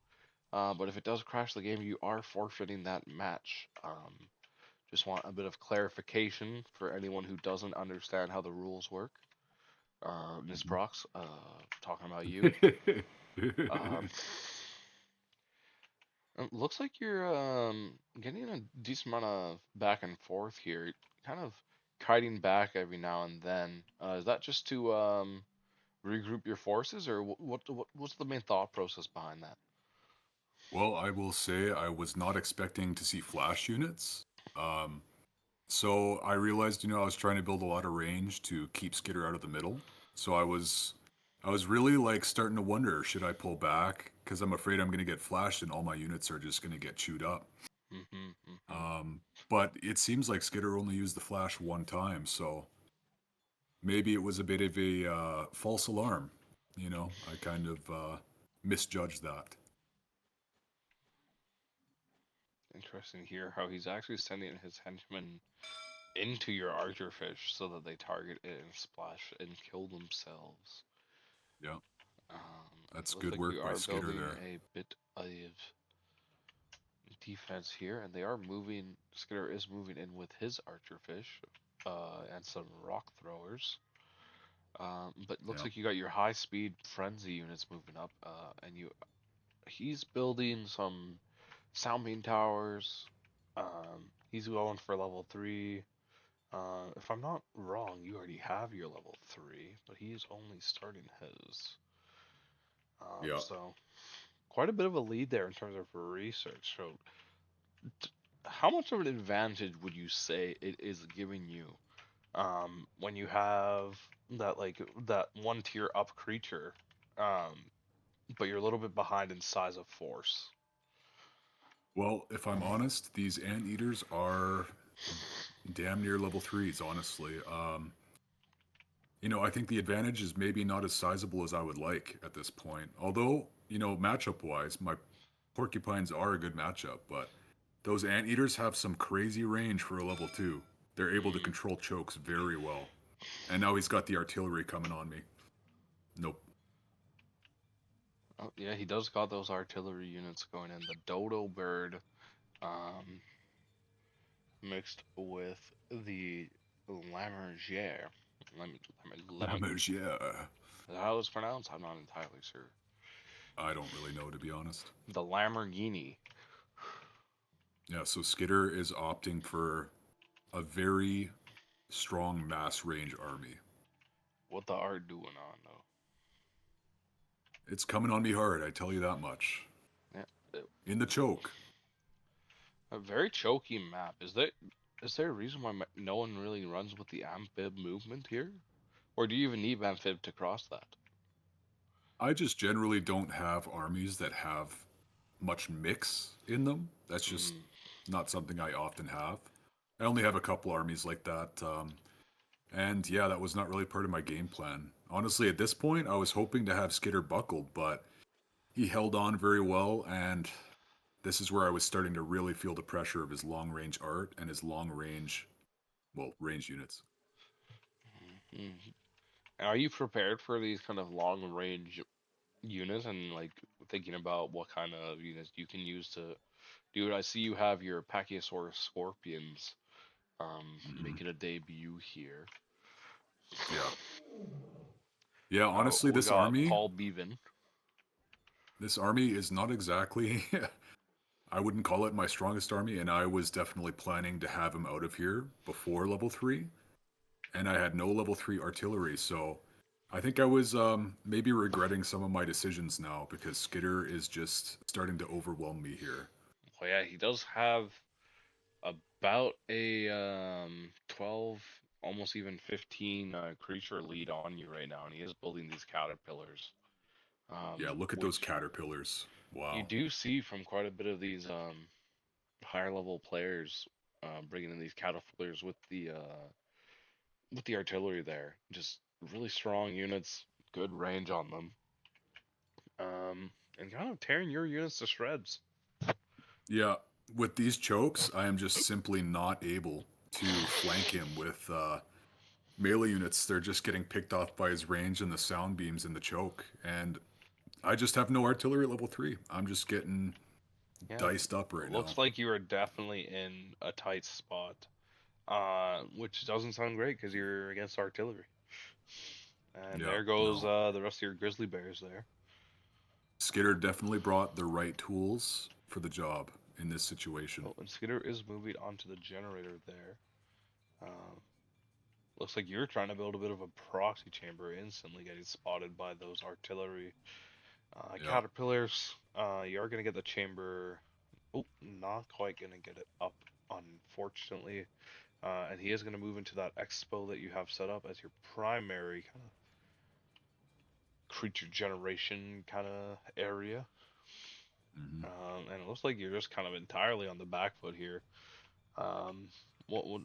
But if it does crash the game, you are forfeiting that match. Just want a bit of clarification for anyone who doesn't understand how the rules work. Miss Prox, talking about you. Um, looks like you're getting a decent amount of back and forth here, kind of kiting back every now and then. Is that just to regroup your forces, or what's the main thought process behind that? Well, I will say I was not expecting to see flash units. Um, so I realized, I was trying to build a lot of range to keep Skitter out of the middle. So I was really like starting to wonder, should I pull back? Because I'm afraid I'm going to get flashed and all my units are just going to get chewed up. Hmm hmm Um, but it seems like Skitter only used the flash one time, so maybe it was a bit of a false alarm. I kind of misjudged that. Interesting here how he's actually sending his henchmen into your archer fish so that they target it and splash and kill themselves. Yeah, It that's looks good like you work by are Skitter building there. a bit of defense here, and they are moving. Skitter is moving in with his archer fish, and some rock throwers. But looks Yeah. like you got your high speed frenzy units moving up, and he's building some sounding towers. He's going for level 3. If I'm not wrong, you already have your level 3, but he's only starting his. Yeah. So quite a bit of a lead there in terms of research. So how much of an advantage would you say it is giving you when you have that one tier up creature, um, but you're a little bit behind in size of force? Well, if I'm honest, these anteaters are damn near level threes, honestly. I think the advantage is maybe not as sizable as I would like at this point. Although, matchup wise, my porcupines are a good matchup, but those anteaters have some crazy range for a level two. They're able to Mm. control chokes very well. And now he's got the artillery coming on me. Nope. Oh yeah, he does got those artillery units going in. The dodo bird, um, mixed with the lammergere. La Is Mergier. that how it's pronounced? I'm not entirely sure. I don't really know, to be honest. The Lamborghini. Yeah, so Skitter is opting for a very strong mass range army. What the art doing on though? It's coming on me hard, I tell you that much. Yeah, In the choke. a very choky map. Is there a reason why no one really runs with the amphib movement here, or do you even need amphib to cross that? I just generally don't have armies that have much mix in them. That's just Mm, not something I often have. I only have a couple armies like that. And yeah, that was not really part of my game plan. Honestly, at this point, I was hoping to have Skitter buckled, but he held on very well, and this is where I was starting to really feel the pressure of his long range art and his long range, well, range units. mm. Are you prepared for these kind of long range units and like thinking about what kind of units you can use to do it? I see you have your Pachyosaurus scorpions Hmm. making a debut here. Yeah. Yeah, honestly, We this got army, Paul Bevan. this army is not exactly I wouldn't call it my strongest army, and I was definitely planning to have him out of here before level 3, and I had no level 3 artillery, so I think I was maybe regretting some of my decisions now because Skitter is just starting to overwhelm me here. Well, yeah, he does have about a 12, almost even 15 creature lead on you right now, and he is building these caterpillars, Yeah, look at those which caterpillars. you Wow. do see from quite a bit of these higher level players. bringing in these catapultors with the artillery there. Just really strong units, good range on them, and kind of tearing your units to shreds. Yeah, with these chokes, I am just simply not able to flank him with melee units. They're just getting picked off by his range and the sound beams in the choke. And I just have no artillery at level 3. I'm just getting Yeah, diced up right now. looks like you are definitely in a tight spot, which doesn't sound great because you're against artillery. And Yeah, there goes no. the rest of your grizzly bears there. Skidder definitely brought the right tools for the job in this situation. Oh, and Skidder is moving onto the generator there. Um, looks like you're trying to build a bit of a proxy chamber, instantly getting spotted by those artillery Yeah. caterpillars. You are gonna get the chamber. Oh, not quite gonna get it up, unfortunately. And he is gonna move into that expo that you have set up as your primary kind of creature generation kind of area. Hmm. And it looks like you're just kind of entirely on the back foot here. Um, what would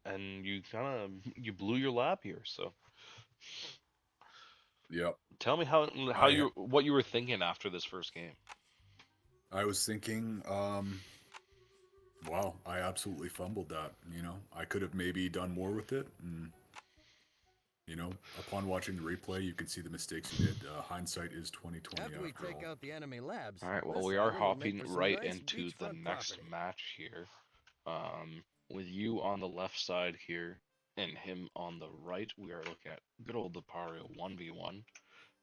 and you kind of you blew your lap here. So Yep. tell me how I you what you were thinking after this first game. I was thinking, wow, I absolutely fumbled that. I could have maybe done more with it. And, upon watching the replay, you can see the mistakes you did. Hindsight is 2020 After we after take all. out the enemy labs, All right, well this we are island will make hopping for some right nice into the beachfront next property. match here. With you on the left side here and him on the right, we are looking at good old Depario 1v1.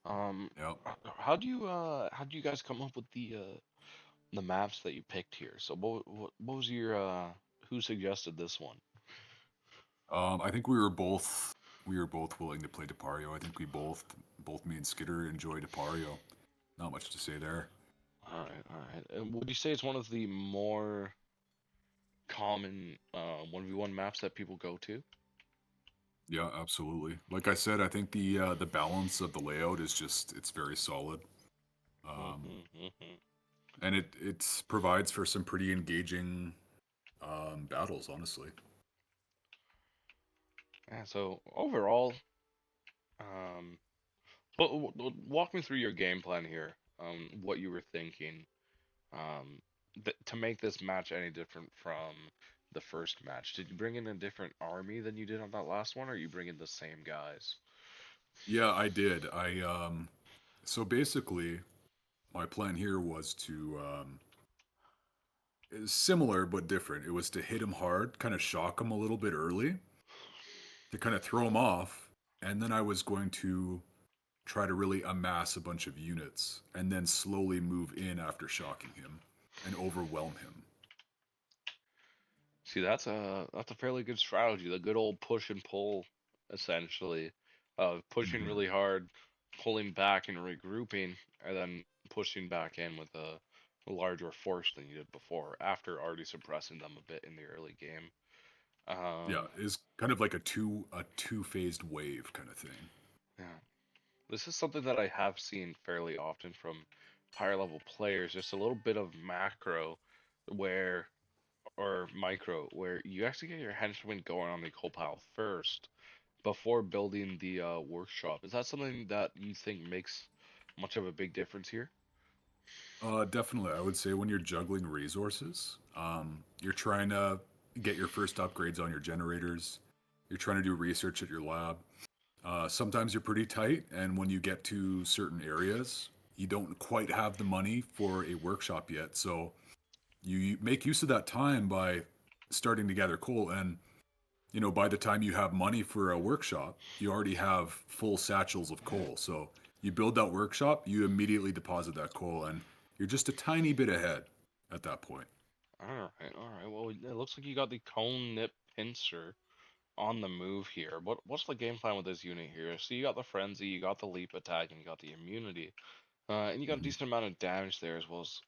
Um, Yep. how do you guys come up with the maps that you picked here? So what was your who suggested this one? I think we were both willing to play Depario. I think we both me and Skidder enjoy Depario. Not much to say there. All right, all right. And would you say it's one of the more common 1v1 maps that people go to? Yeah, absolutely. Like I said, I think the balance of the layout is just it's very solid. Um, and it provides for some pretty engaging battles, honestly. Yeah, so overall, um, walk me through your game plan here. What you were thinking, to make this match any different from the first match. Did you bring in a different army than you did on that last one, or you bring in the same guys? Yeah, I did. So basically my plan here was to is similar but different. It was to hit him hard, kind of shock him a little bit early, to kind of throw him off, and then I was going to try to really amass a bunch of units and then slowly move in after shocking him and overwhelm him. See, that's a fairly good strategy. The good old push and pull, essentially, of pushing Hmm. really hard, pulling back and regrouping, and then pushing back in with a larger force than you did before, after already suppressing them a bit in the early game. Yeah, Um, is kind of like a two-phased wave kind of thing. yeah, this is something that I have seen fairly often from higher level players. Just a little bit of macro, where or micro, where you actually get your henchmen going on the coal pile first before building the workshop. Is that something that you think makes much of a big difference here? Definitely, I would say when you're juggling resources, you're trying to get your first upgrades on your generators. You're trying to do research at your lab. Sometimes you're pretty tight, and when you get to certain areas, you don't quite have the money for a workshop yet. So you make use of that time by starting to gather coal. And, by the time you have money for a workshop, you already have full satchels of coal. So you build that workshop, you immediately deposit that coal, and you're just a tiny bit ahead at that point. All right, all right. Well, it looks like you got the cone nip pincer on the move here. What's the game plan with this unit here? So you got the frenzy, you got the leap attack, and you got the immunity, and you got a Hmm. decent amount of damage there as well as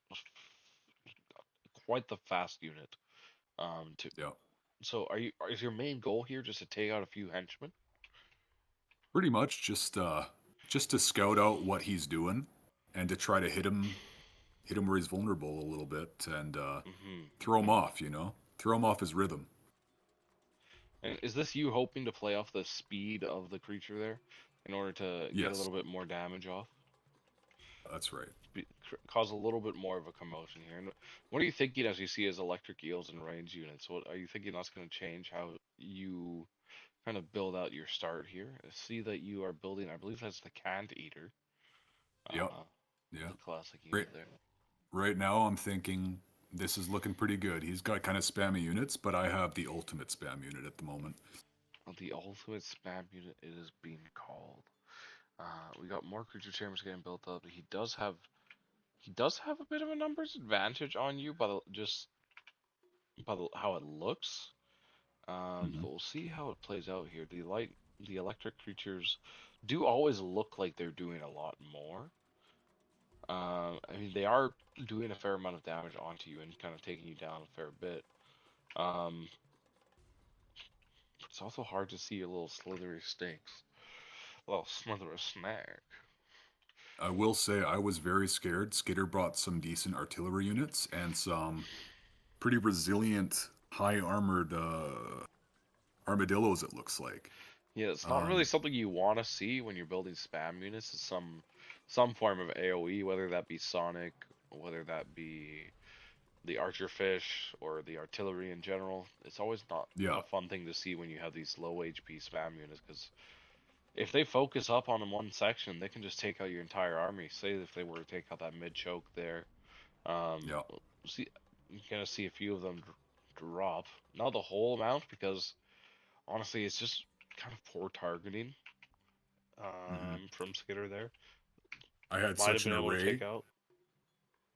quite the fast unit. To Yeah. so is your main goal here just to take out a few henchmen? Pretty much just to scout out what he's doing and to try to hit him where he's vulnerable a little bit and Mm-hmm. throw him Mm-hmm. off. throw him off his rhythm. And is this you hoping to play off the speed of the creature there in order to get a Yes, little bit more damage off? that's right. Cause a little bit more of a commotion here. And what are you thinking as you see his electric eels and range units? What are you thinking that's going to change how you kind of build out your start here? I see that you are building, I believe that's the Canned Eater, Yep. uh, Yeah. the classic Right. unit there. Right now, I'm thinking this is looking pretty good. He's got kind of spammy units, but I have the ultimate spam unit at the moment. The ultimate spam unit it is being called. We got more creature chambers getting built up. He does have a bit of a numbers advantage on you, but just by how it looks. Hmm. But we'll see how it plays out here. The electric creatures do always look like they're doing a lot more. I mean, they are doing a fair amount of damage onto you and kind of taking you down a fair bit. Um, it's also hard to see a little slithery snakes, a little slithery snake. I will say I was very scared. Skitter brought some decent artillery units and some pretty resilient, high armored armadillos. It looks like. Yeah, it's not really Um, something you want to see when you're building spam units. It's some form of AOE, whether that be Sonic, whether that be the archer fish or the artillery in general. It's always not yeah, a fun thing to see when you have these low HP spam units because if they focus up on one section, they can just take out your entire army. Say if they were to take out that mid choke there, um, yeah. see you're gonna see a few of them drop. Not the whole amount because honestly, it's just kind of poor targeting Hmm. from Skitter there. I had Might have such been an able to take array, out.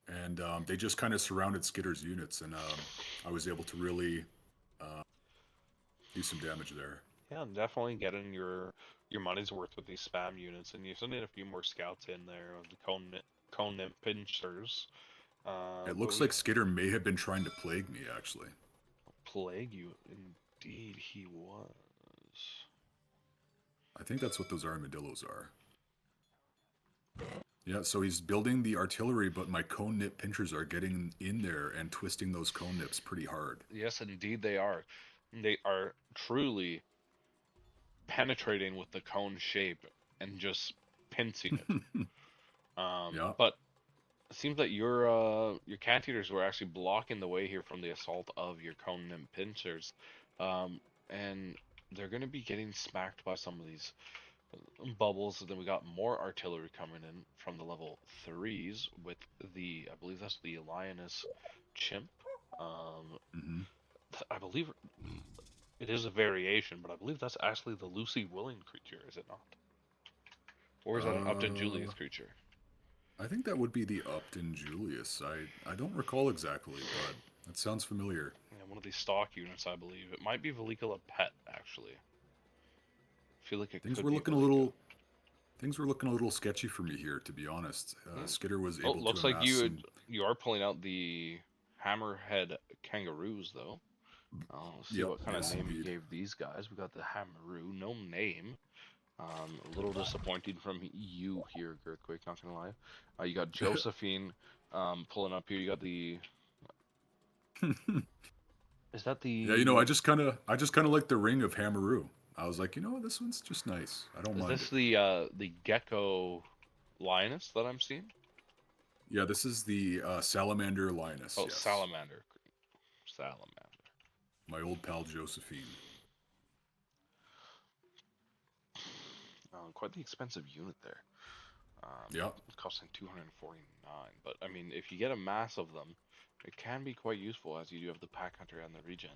and they just kind of surrounded Skitter's units, and I was able to really uh, do some damage there. Yeah, and definitely getting your money's worth with these spam units, and you're sending a few more scouts in there of the cone nip pincers. It But looks we like Skitter may have been trying to plague me, actually. plague you. Indeed, he was. I think that's what those armadillos are. Yeah, so he's building the artillery, but my cone nip pinchers are getting in there and twisting those cone nips pretty hard. Yes, indeed, they are. They are truly penetrating with the cone shape and just pincing it. Yeah. But it seems that your cat eaters were actually blocking the way here from the assault of your cone and pincers, and they're going to be getting smacked by some of these bubbles. And then we got more artillery coming in from the level threes with I believe that's the lioness chimp. Um, Hmm. I believe it is a variation, but I believe that's actually the Lucy Willing creature, is it not? Or is that an Upton Uh, Julius creature? I think that would be the Upton Julius. I don't recall exactly, but that sounds familiar. Yeah, one of these stock units, I believe. It might be Valicula Pet, actually. I feel like it Things could were be looking a Valika. little things were looking a little sketchy for me here, to be honest. Hmm. Skitter was Oh, able to looks like amass some. you are pulling out the Hammerhead Kangaroos, though. Let's see Yep, what kind of yes, name you indeed. gave these guys. We got the Hammeroo, no name. A little disappointing from you here, Girthquake, not gonna lie. You got Josephine pulling up here. You got the. Is that Yeah, the. I just kind of like the ring of Hamaroo. I was like, this one's just nice. I don't Is mind this it. the Gecko Lioness that I'm seeing? Yeah, this is the Salamander Linus. Oh, Yes, Salamander. Salamander. my old pal Josephine. Quite the expensive unit there. Yeah, Costing 249. But I mean, if you get a mass of them, it can be quite useful as you do have the Pack Hunter and the Regen.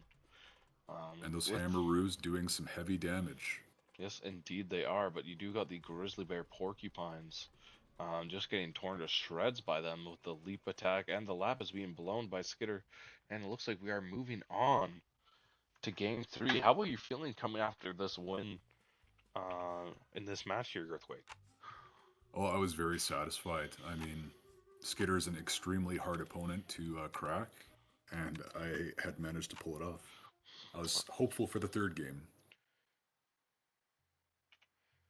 and those With Hamaroos doing some heavy damage. yes, indeed they are. But you do got the Grizzly Bear Porcupines. Just getting torn to shreds by them with the leap attack, and the lab is being blown by Skitter. And it looks like we are moving on to game three. How about you feeling coming after this win in this match here, Earthquake? Oh, I was very satisfied. I mean, Skitter is an extremely hard opponent to crack, and I had managed to pull it off. I was hopeful for the third game.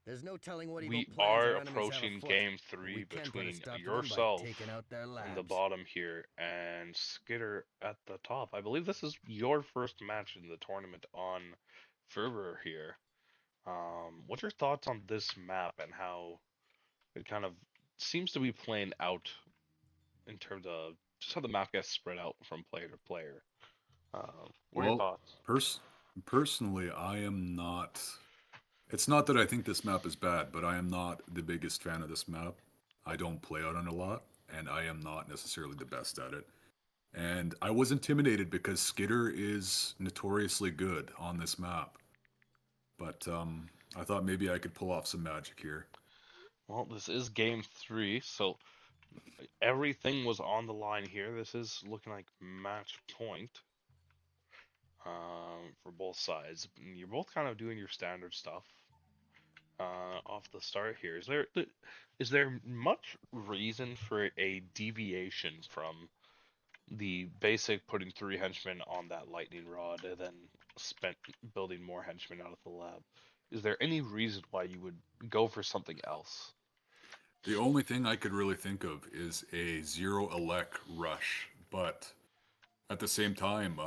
There's no telling what evil We plans are our enemies have approaching afoot. game And we 3 can put a between stop to them by yourself taking out their on the labs. bottom here and Skitter at the top. I believe this is your first match in the tournament on Fervor here. What's your thoughts on this map and how it kind of seems to be playing out in terms of just how the map gets spread out from player to player? What are your Well, thoughts? personally, I am not. It's not that I think this map is bad, but I am not the biggest fan of this map. I don't play out on it a lot, and I am not necessarily the best at it. And I was intimidated because Skitter is notoriously good on this map. But I thought maybe I could pull off some magic here. Well, this is game 3, so everything was on the line here. This is looking like match point for both sides. You're both kind of doing your standard stuff off the start here. Is there much reason for a deviation from the basic putting 3 henchmen on that lightning rod and then spent building more henchmen out of the lab? Is there any reason why you would go for something else? The only thing I could really think of is a zero elec rush, but at the same time,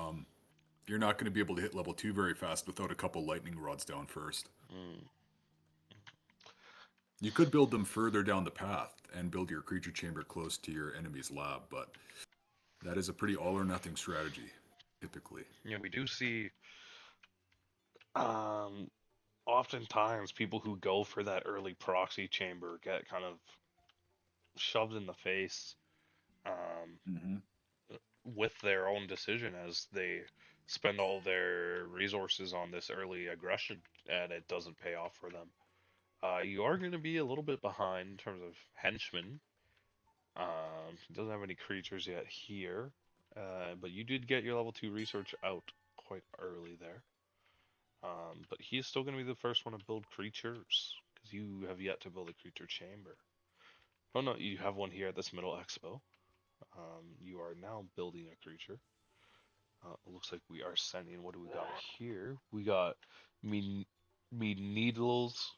you're not going to be able to hit level 2 very fast without a couple lightning rods down first. Mm. You could build them further down the path and build your creature chamber close to your enemy's lab, but that is a pretty all or nothing strategy, typically. Yeah, we do see um, oftentimes people who go for that early proxy chamber get kind of shoved in the face um, Mm-hmm. with their own decision as they spend all their resources on this early aggression and it doesn't pay off for them. You are going to be a little bit behind in terms of henchmen. Doesn't have any creatures yet here, but you did get your level 2 research out quite early there. But he is still going to be the first one to build creatures because you have yet to build a creature chamber. Oh no, you have one here at this middle expo. You are now building a creature. It looks like we are sending. What do we got here? We got me needles.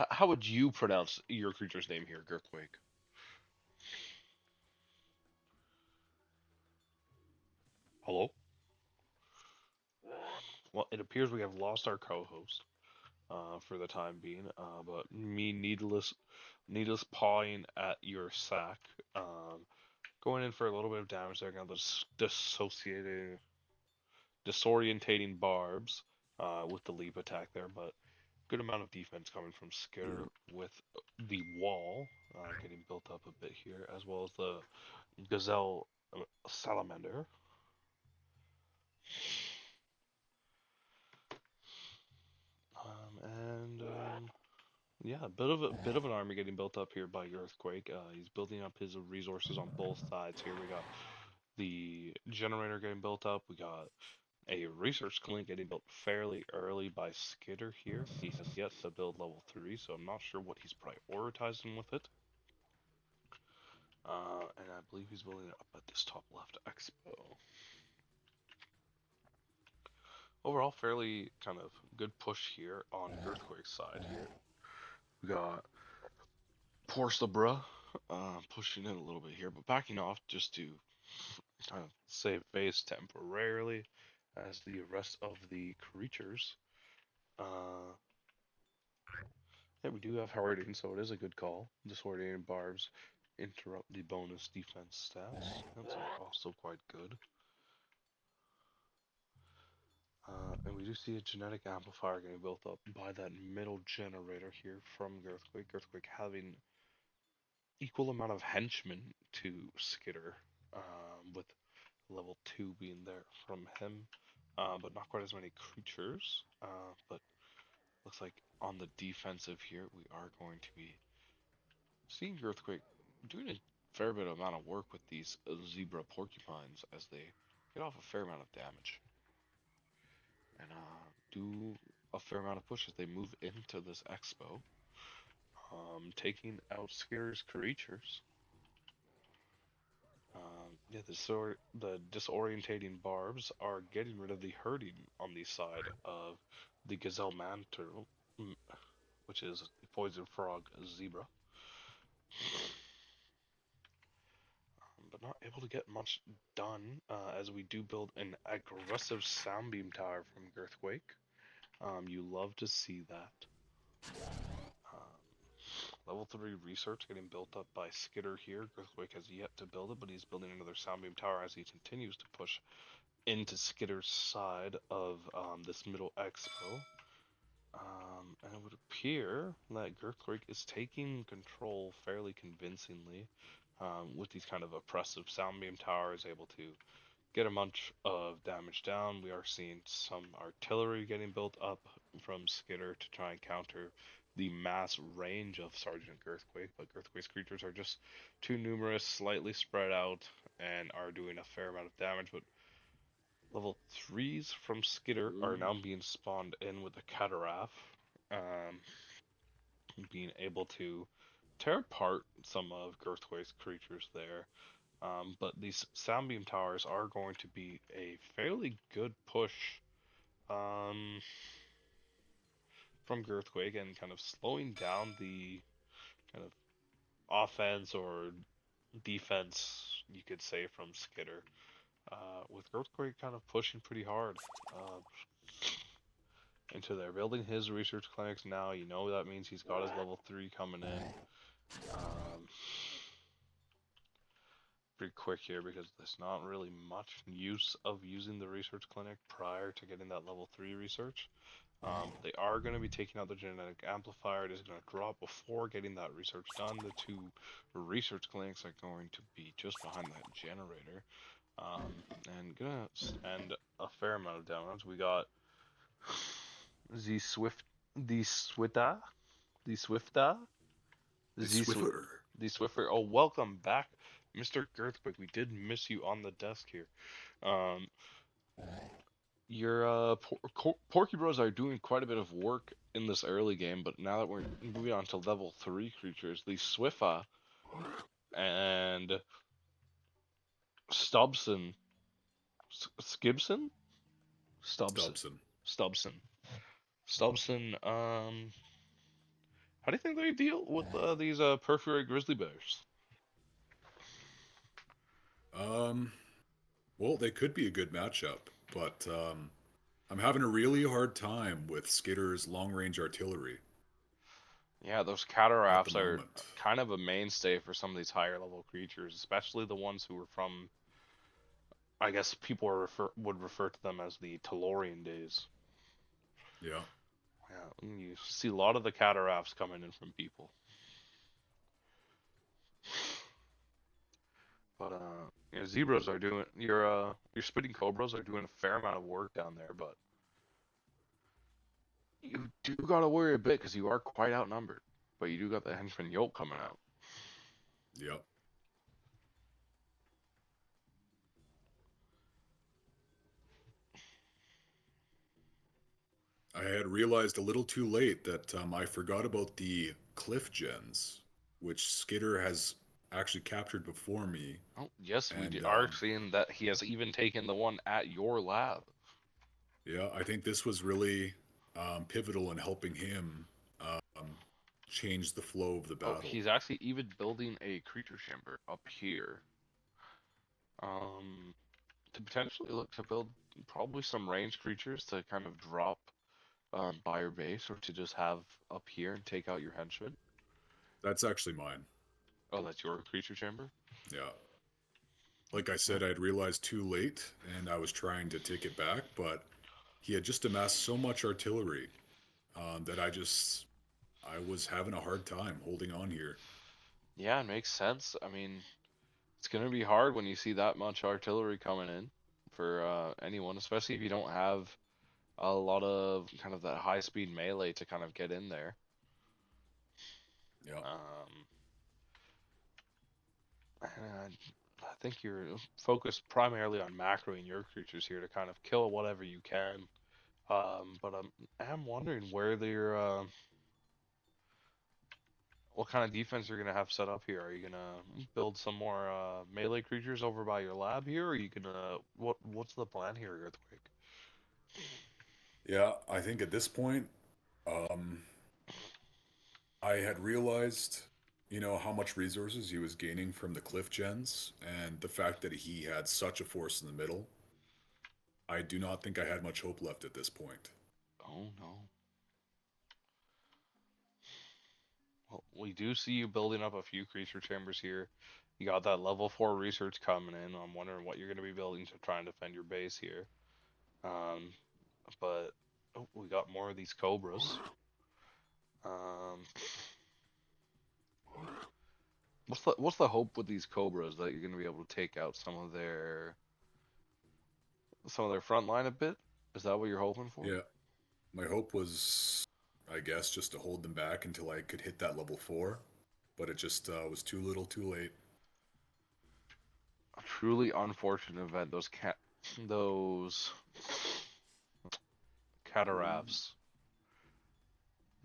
How would you pronounce your creature's name here, Girthquake? Hello? Well, it appears we have lost our co-host for the time being. But me needless pawing at your sack. Going in for a little bit of damage there. Got those disorientating barbs with the leap attack there, but good amount of defense coming from Skitter with the wall getting built up a bit here, as well as the Gazelle Salamander. And yeah, a bit of an army getting built up here by Earthquake. He's building up his resources on both sides here. We got the generator getting built up. We got a research clinic getting built fairly early by Skitter here. He has yet to build level 3, so I'm not sure what he's prioritizing with it. And I believe he's building it up at this top left expo. Overall, fairly kind of good push here on Earthquake's side here. We got Porcelabra pushing in a little bit here, but backing off just to kind of save face temporarily as the rest of the creatures. Uh, yeah, we do have Howarding, so it is a good call. Disorientating barbs interrupt the bonus defense stats. That's also quite good. And we do see a genetic amplifier getting built up by that middle generator here from Girthquake. Girthquake having equal amount of henchmen to Skitter, with level 2 being there from him, but not quite as many creatures. But looks like on the defensive here, we are going to be seeing Earthquake doing a fair bit of amount of work with these zebra porcupines as they get off a fair amount of damage and do a fair amount of push as they move into this expo, taking out scarce creatures. Yeah, the disorientating barbs are getting rid of the herding on the side of the Gazelle Mantle, mm, which is the poison frog zebra. But not able to get much done as we do build an aggressive sound beam tower from Girthquake. You love to see that. Level 3 research getting built up by Skitter here. Girthquake has yet to build it, but he's building another sound beam tower as he continues to push into Skitter's side of this middle expo. And it would appear that Girthquake is taking control fairly convincingly with these kind of oppressive sound beam towers, able to get a bunch of damage down. We are seeing some artillery getting built up from Skitter to try and counter the mass range of Sergeant Girthquake, but Girthquake's creatures are just too numerous, slightly spread out, and are doing a fair amount of damage, but level 3s from Skitter are now being spawned in with the Cataraph, um, being able to tear apart some of Girthquake's creatures there. But these sound beam towers are going to be a fairly good push um, from Girthquake and kind of slowing down the kind of offense or defense, you could say, from Skitter. With Girthquake kind of pushing pretty hard into there, building his research clinics now. You know that means he's got his level 3 coming in. Pretty quick here because there's not really much use of using the research clinic prior to getting that level 3 research. They are going to be taking out the genetic amplifier. It is going to drop before getting that research done. The 2 research clinics are going to be just behind that generator. And gonna spend a fair amount of damage. We got the Swifta, the Swifta, The the Swiffer. the Swiffer. Oh, welcome back, Mr. Girthquake. We did miss you on the desk here. Um, your Porky Bros are doing quite a bit of work in this early game, but now that we're moving on to level 3 creatures, the Swiffa and Stubson, Skibson, Stubson, Dobson. Stubson, Stubson. How do you think they deal with these Perforated Grizzly Bears? Um, well, they could be a good matchup, but I'm having a really hard time with Skitter's long-range artillery Yeah, those at the Cataraphs are moment. kind of a mainstay for some of these higher level creatures, especially the ones who are from, I guess people would refer to them as the Tellurian days. Yeah. Yeah, you see a lot of the Cataraphs coming in from people. But zebras are doing your spitting cobras are doing a fair amount of work down there, but you do gotta worry a bit because you are quite outnumbered. But you do got the henchman yoke coming out. Yep. I had realized a little too late that I forgot about the cliff gens, which Skitter has actually captured before me. Oh yes, And are seeing that he has even taken the one at your lab. yeah, I think this was really pivotal in helping him change the flow of the Oh, battle. he's actually even building a creature chamber up here. Um, to potentially look to build probably some range creatures to kind of drop by your base, or to just have up here and take out your henchmen. That's actually mine. Oh, that's your creature chamber? Yeah. Like I said, I'd realized too late, and I was trying to take it back, but he had just amassed so much artillery that I was having a hard time holding on here. Yeah, it makes sense. I mean, it's gonna be hard when you see that much artillery coming in for anyone, especially if you don't have a lot of kind of that high speed melee to kind of get in there. Yeah. Um, and I think you're focused primarily on macroing your creatures here to kind of kill whatever you can. But I am wondering where they're what kind of defense you're gonna have set up here. Are you gonna build some more melee creatures over by your lab here? Or are you gonna what's the plan here, Earthquake? Yeah, I think at this point, Um, I had realized, how much resources he was gaining from the cliff gens, and the fact that he had such a force in the middle. I do not think I had much hope left at this point. Oh no. Well, we do see you building up a few creature chambers here. You got that level 4 research coming in. I'm wondering what you're going to be building to try and defend your base here. Um, but oh, we got more of these cobras. Um, what's the hope with these cobras that you're going to be able to take out some of their front line a bit? Is that what you're hoping for? Yeah, my hope was, I guess, just to hold them back until I could hit that level 4, but it just was too little too late. A truly unfortunate event. Those catarafts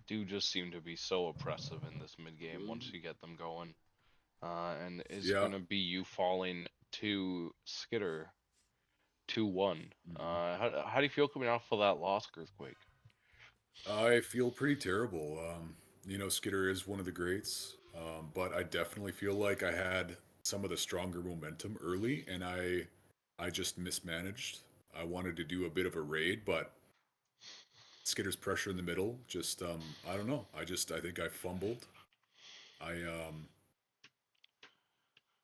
do just seem to be so oppressive in this mid game once you get them going. And is Yeah. going to be you falling to Skitter 2-1. Mhm. How do you feel coming off of that loss, Earthquake? I feel pretty terrible. Skitter is one of the greats, but I definitely feel like I had some of the stronger momentum early, and I just mismanaged. I wanted to do a bit of a raid, but Skitter's pressure in the middle just I don't know. I think I fumbled.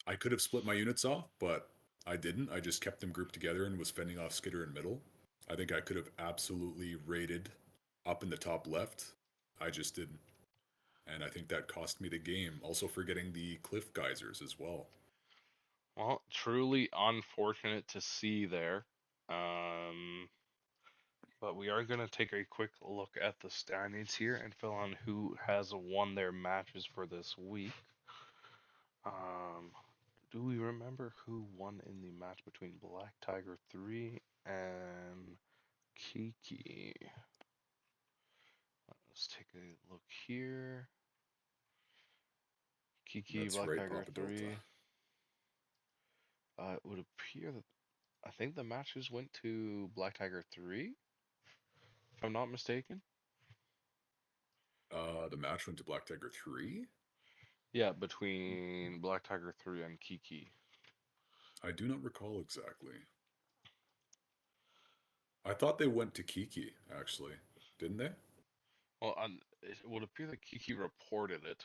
I could have split my units off, but I didn't. I just kept them grouped together and was fending off Skitter in middle. I think I could have absolutely raided up in the top left. I just didn't. And I think that cost me the game. Also forgetting the cliff geysers as well. Well, truly unfortunate to see there. Um, but we are going to take a quick look at the standings here and fill on who has won their matches for this week. Um, do we remember who won in the match between Black Tiger 3 and Kiki? Let's take a look here. Kiki, That's Black right, Tiger Papa Delta. 3. It would appear that I think the matches went to Black Tiger 3, if I'm not mistaken. The match went to Black Tiger 3? Yeah, between Black Tiger 3 and Kiki. I do not recall exactly. I thought they went to Kiki, actually. Didn't they? Well, it would appear that Kiki reported it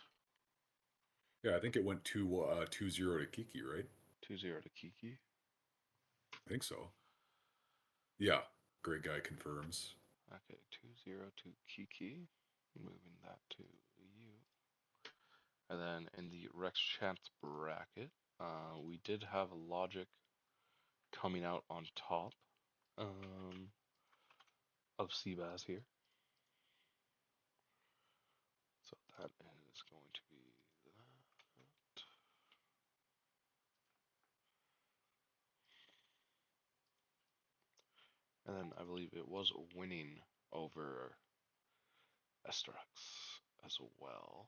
Yeah, I think it went 2-0 to Kiki, right? 2-0 to Kiki. I think so. Yeah, great guy confirms. Okay, 2-0 to Kiki. Moving that to you. And then in the Rex Champs bracket, we did have Logic coming out on top of Seabass here. So that is going to be that. And then I believe it was winning over Esterax as well.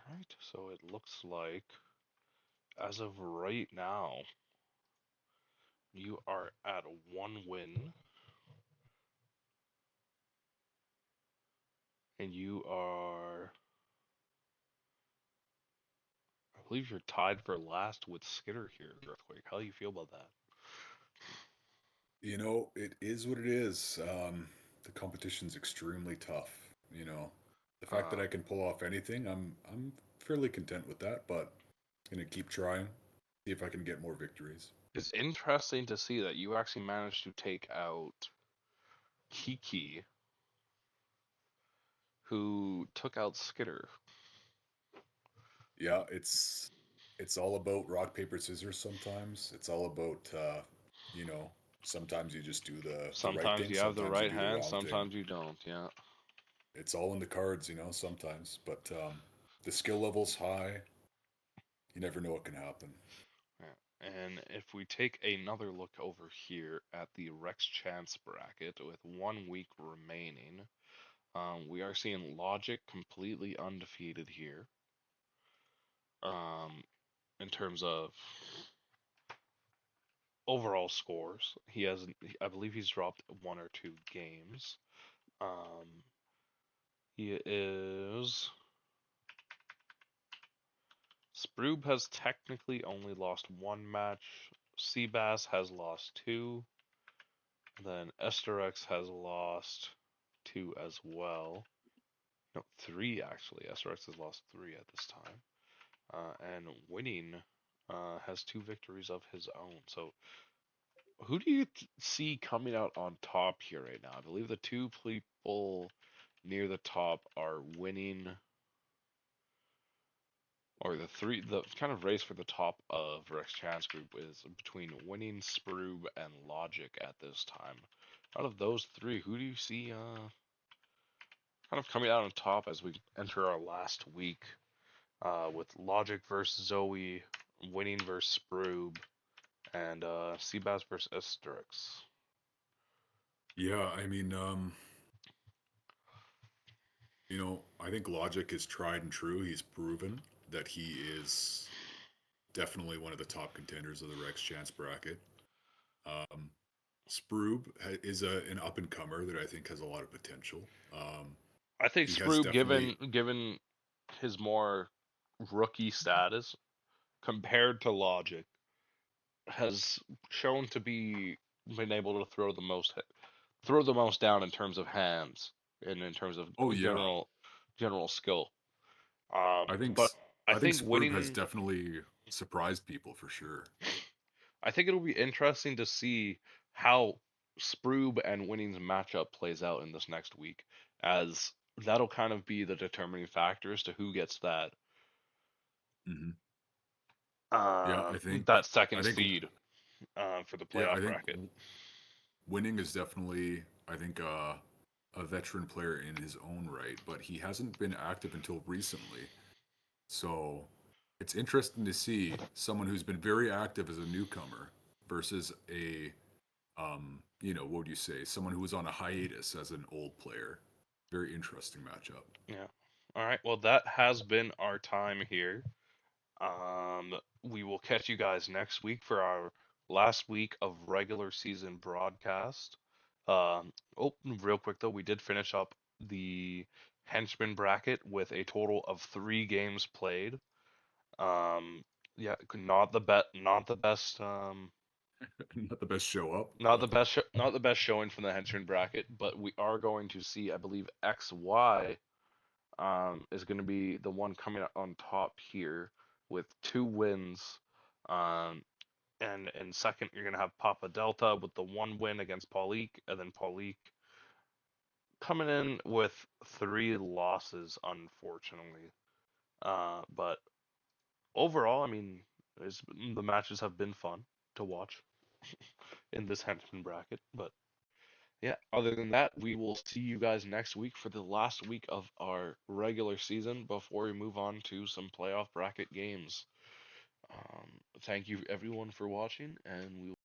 Alright, so it looks like as of right now, you are at 1 win. And you are, I believe you're tied for last with Skitter here, Earthquake. How do you feel about that? It is what it is. The competition's extremely tough. The fact that Um, I can pull off anything, I'm fairly content with that. But gonna keep trying, see if I can get more victories. it's interesting to see that you actually managed to take out Kiki, who took out Skitter. Yeah, it's all about rock paper scissors. Sometimes it's all about you know. Sometimes you just do the right Sometimes thing. you have the Sometimes you right do the hand, wrong thing. sometimes you don't, yeah. it's all in the cards, sometimes. But the skill level's high. You never know what can happen. Yeah. And if we take another look over here at the Rex Chance bracket with 1 week remaining, we are seeing Logic completely undefeated here. In terms of overall scores, I believe he's dropped 1 or 2 games. Um, he is. Sproob has technically only lost 1 match. Seabass has lost 2. Then Esterex has lost 2 as well. No, 3 actually. Esterex has lost 3 at this time. And Winning has 2 victories of his own. So who do you see coming out on top here right now? I believe the 2 people near the top are Winning, or the kind of race for the top of Rex Chance group is between Winning, Sproob, and Logic at this time. Out of those 3, who do you see kind of coming out on top as we enter our last week with Logic versus Zoe, Winning versus Sproob, and Seabass versus Asterix? Yeah, I mean, I think Logic is tried and true. He's proven that he is definitely one of the top contenders of the Rex Chance bracket. Um, Sproob is an up and comer that I think has a lot of potential. I think He has Sproob, definitely. given his more rookie status compared to Logic, has shown to be been able to throw the most down in terms of hands and in terms of Oh yeah, general skill. I think But I I think think Sproob has Winning, definitely surprised people for sure. I think it'll be interesting to see how Sproob and Winning's matchup plays out in this next week, as that'll kind of be the determining factor as to who gets Hmm. Yeah, uh, I that I second think seed for the yeah, I playoff think bracket. Winning is definitely, I think, a veteran player in his own right, but he hasn't been active until recently. So it's interesting to see someone who's been very active as a newcomer versus what would you say, someone who was on a hiatus as an old player. Very interesting matchup. Yeah. All right. Well, that has been our time here. We will catch you guys next week for our last week of regular season broadcast. Real quick though, we did finish up the henchman bracket with a total of 3 games played. Yeah, not the best, Not the best show up, not the but best, not the best showing from the henchman bracket, but we are going to see, I believe, XY is going to be the one coming out on top here with 2 wins. Um, and in second, you're going to have Papa Delta with the 1 win against Paulik, and then Paulik coming in with 3 losses, unfortunately. But overall, I mean, the matches have been fun to watch in this henchman bracket. But yeah, other than that, we will see you guys next week for the last week of our regular season before we move on to some playoff bracket games. Thank you everyone for watching, and we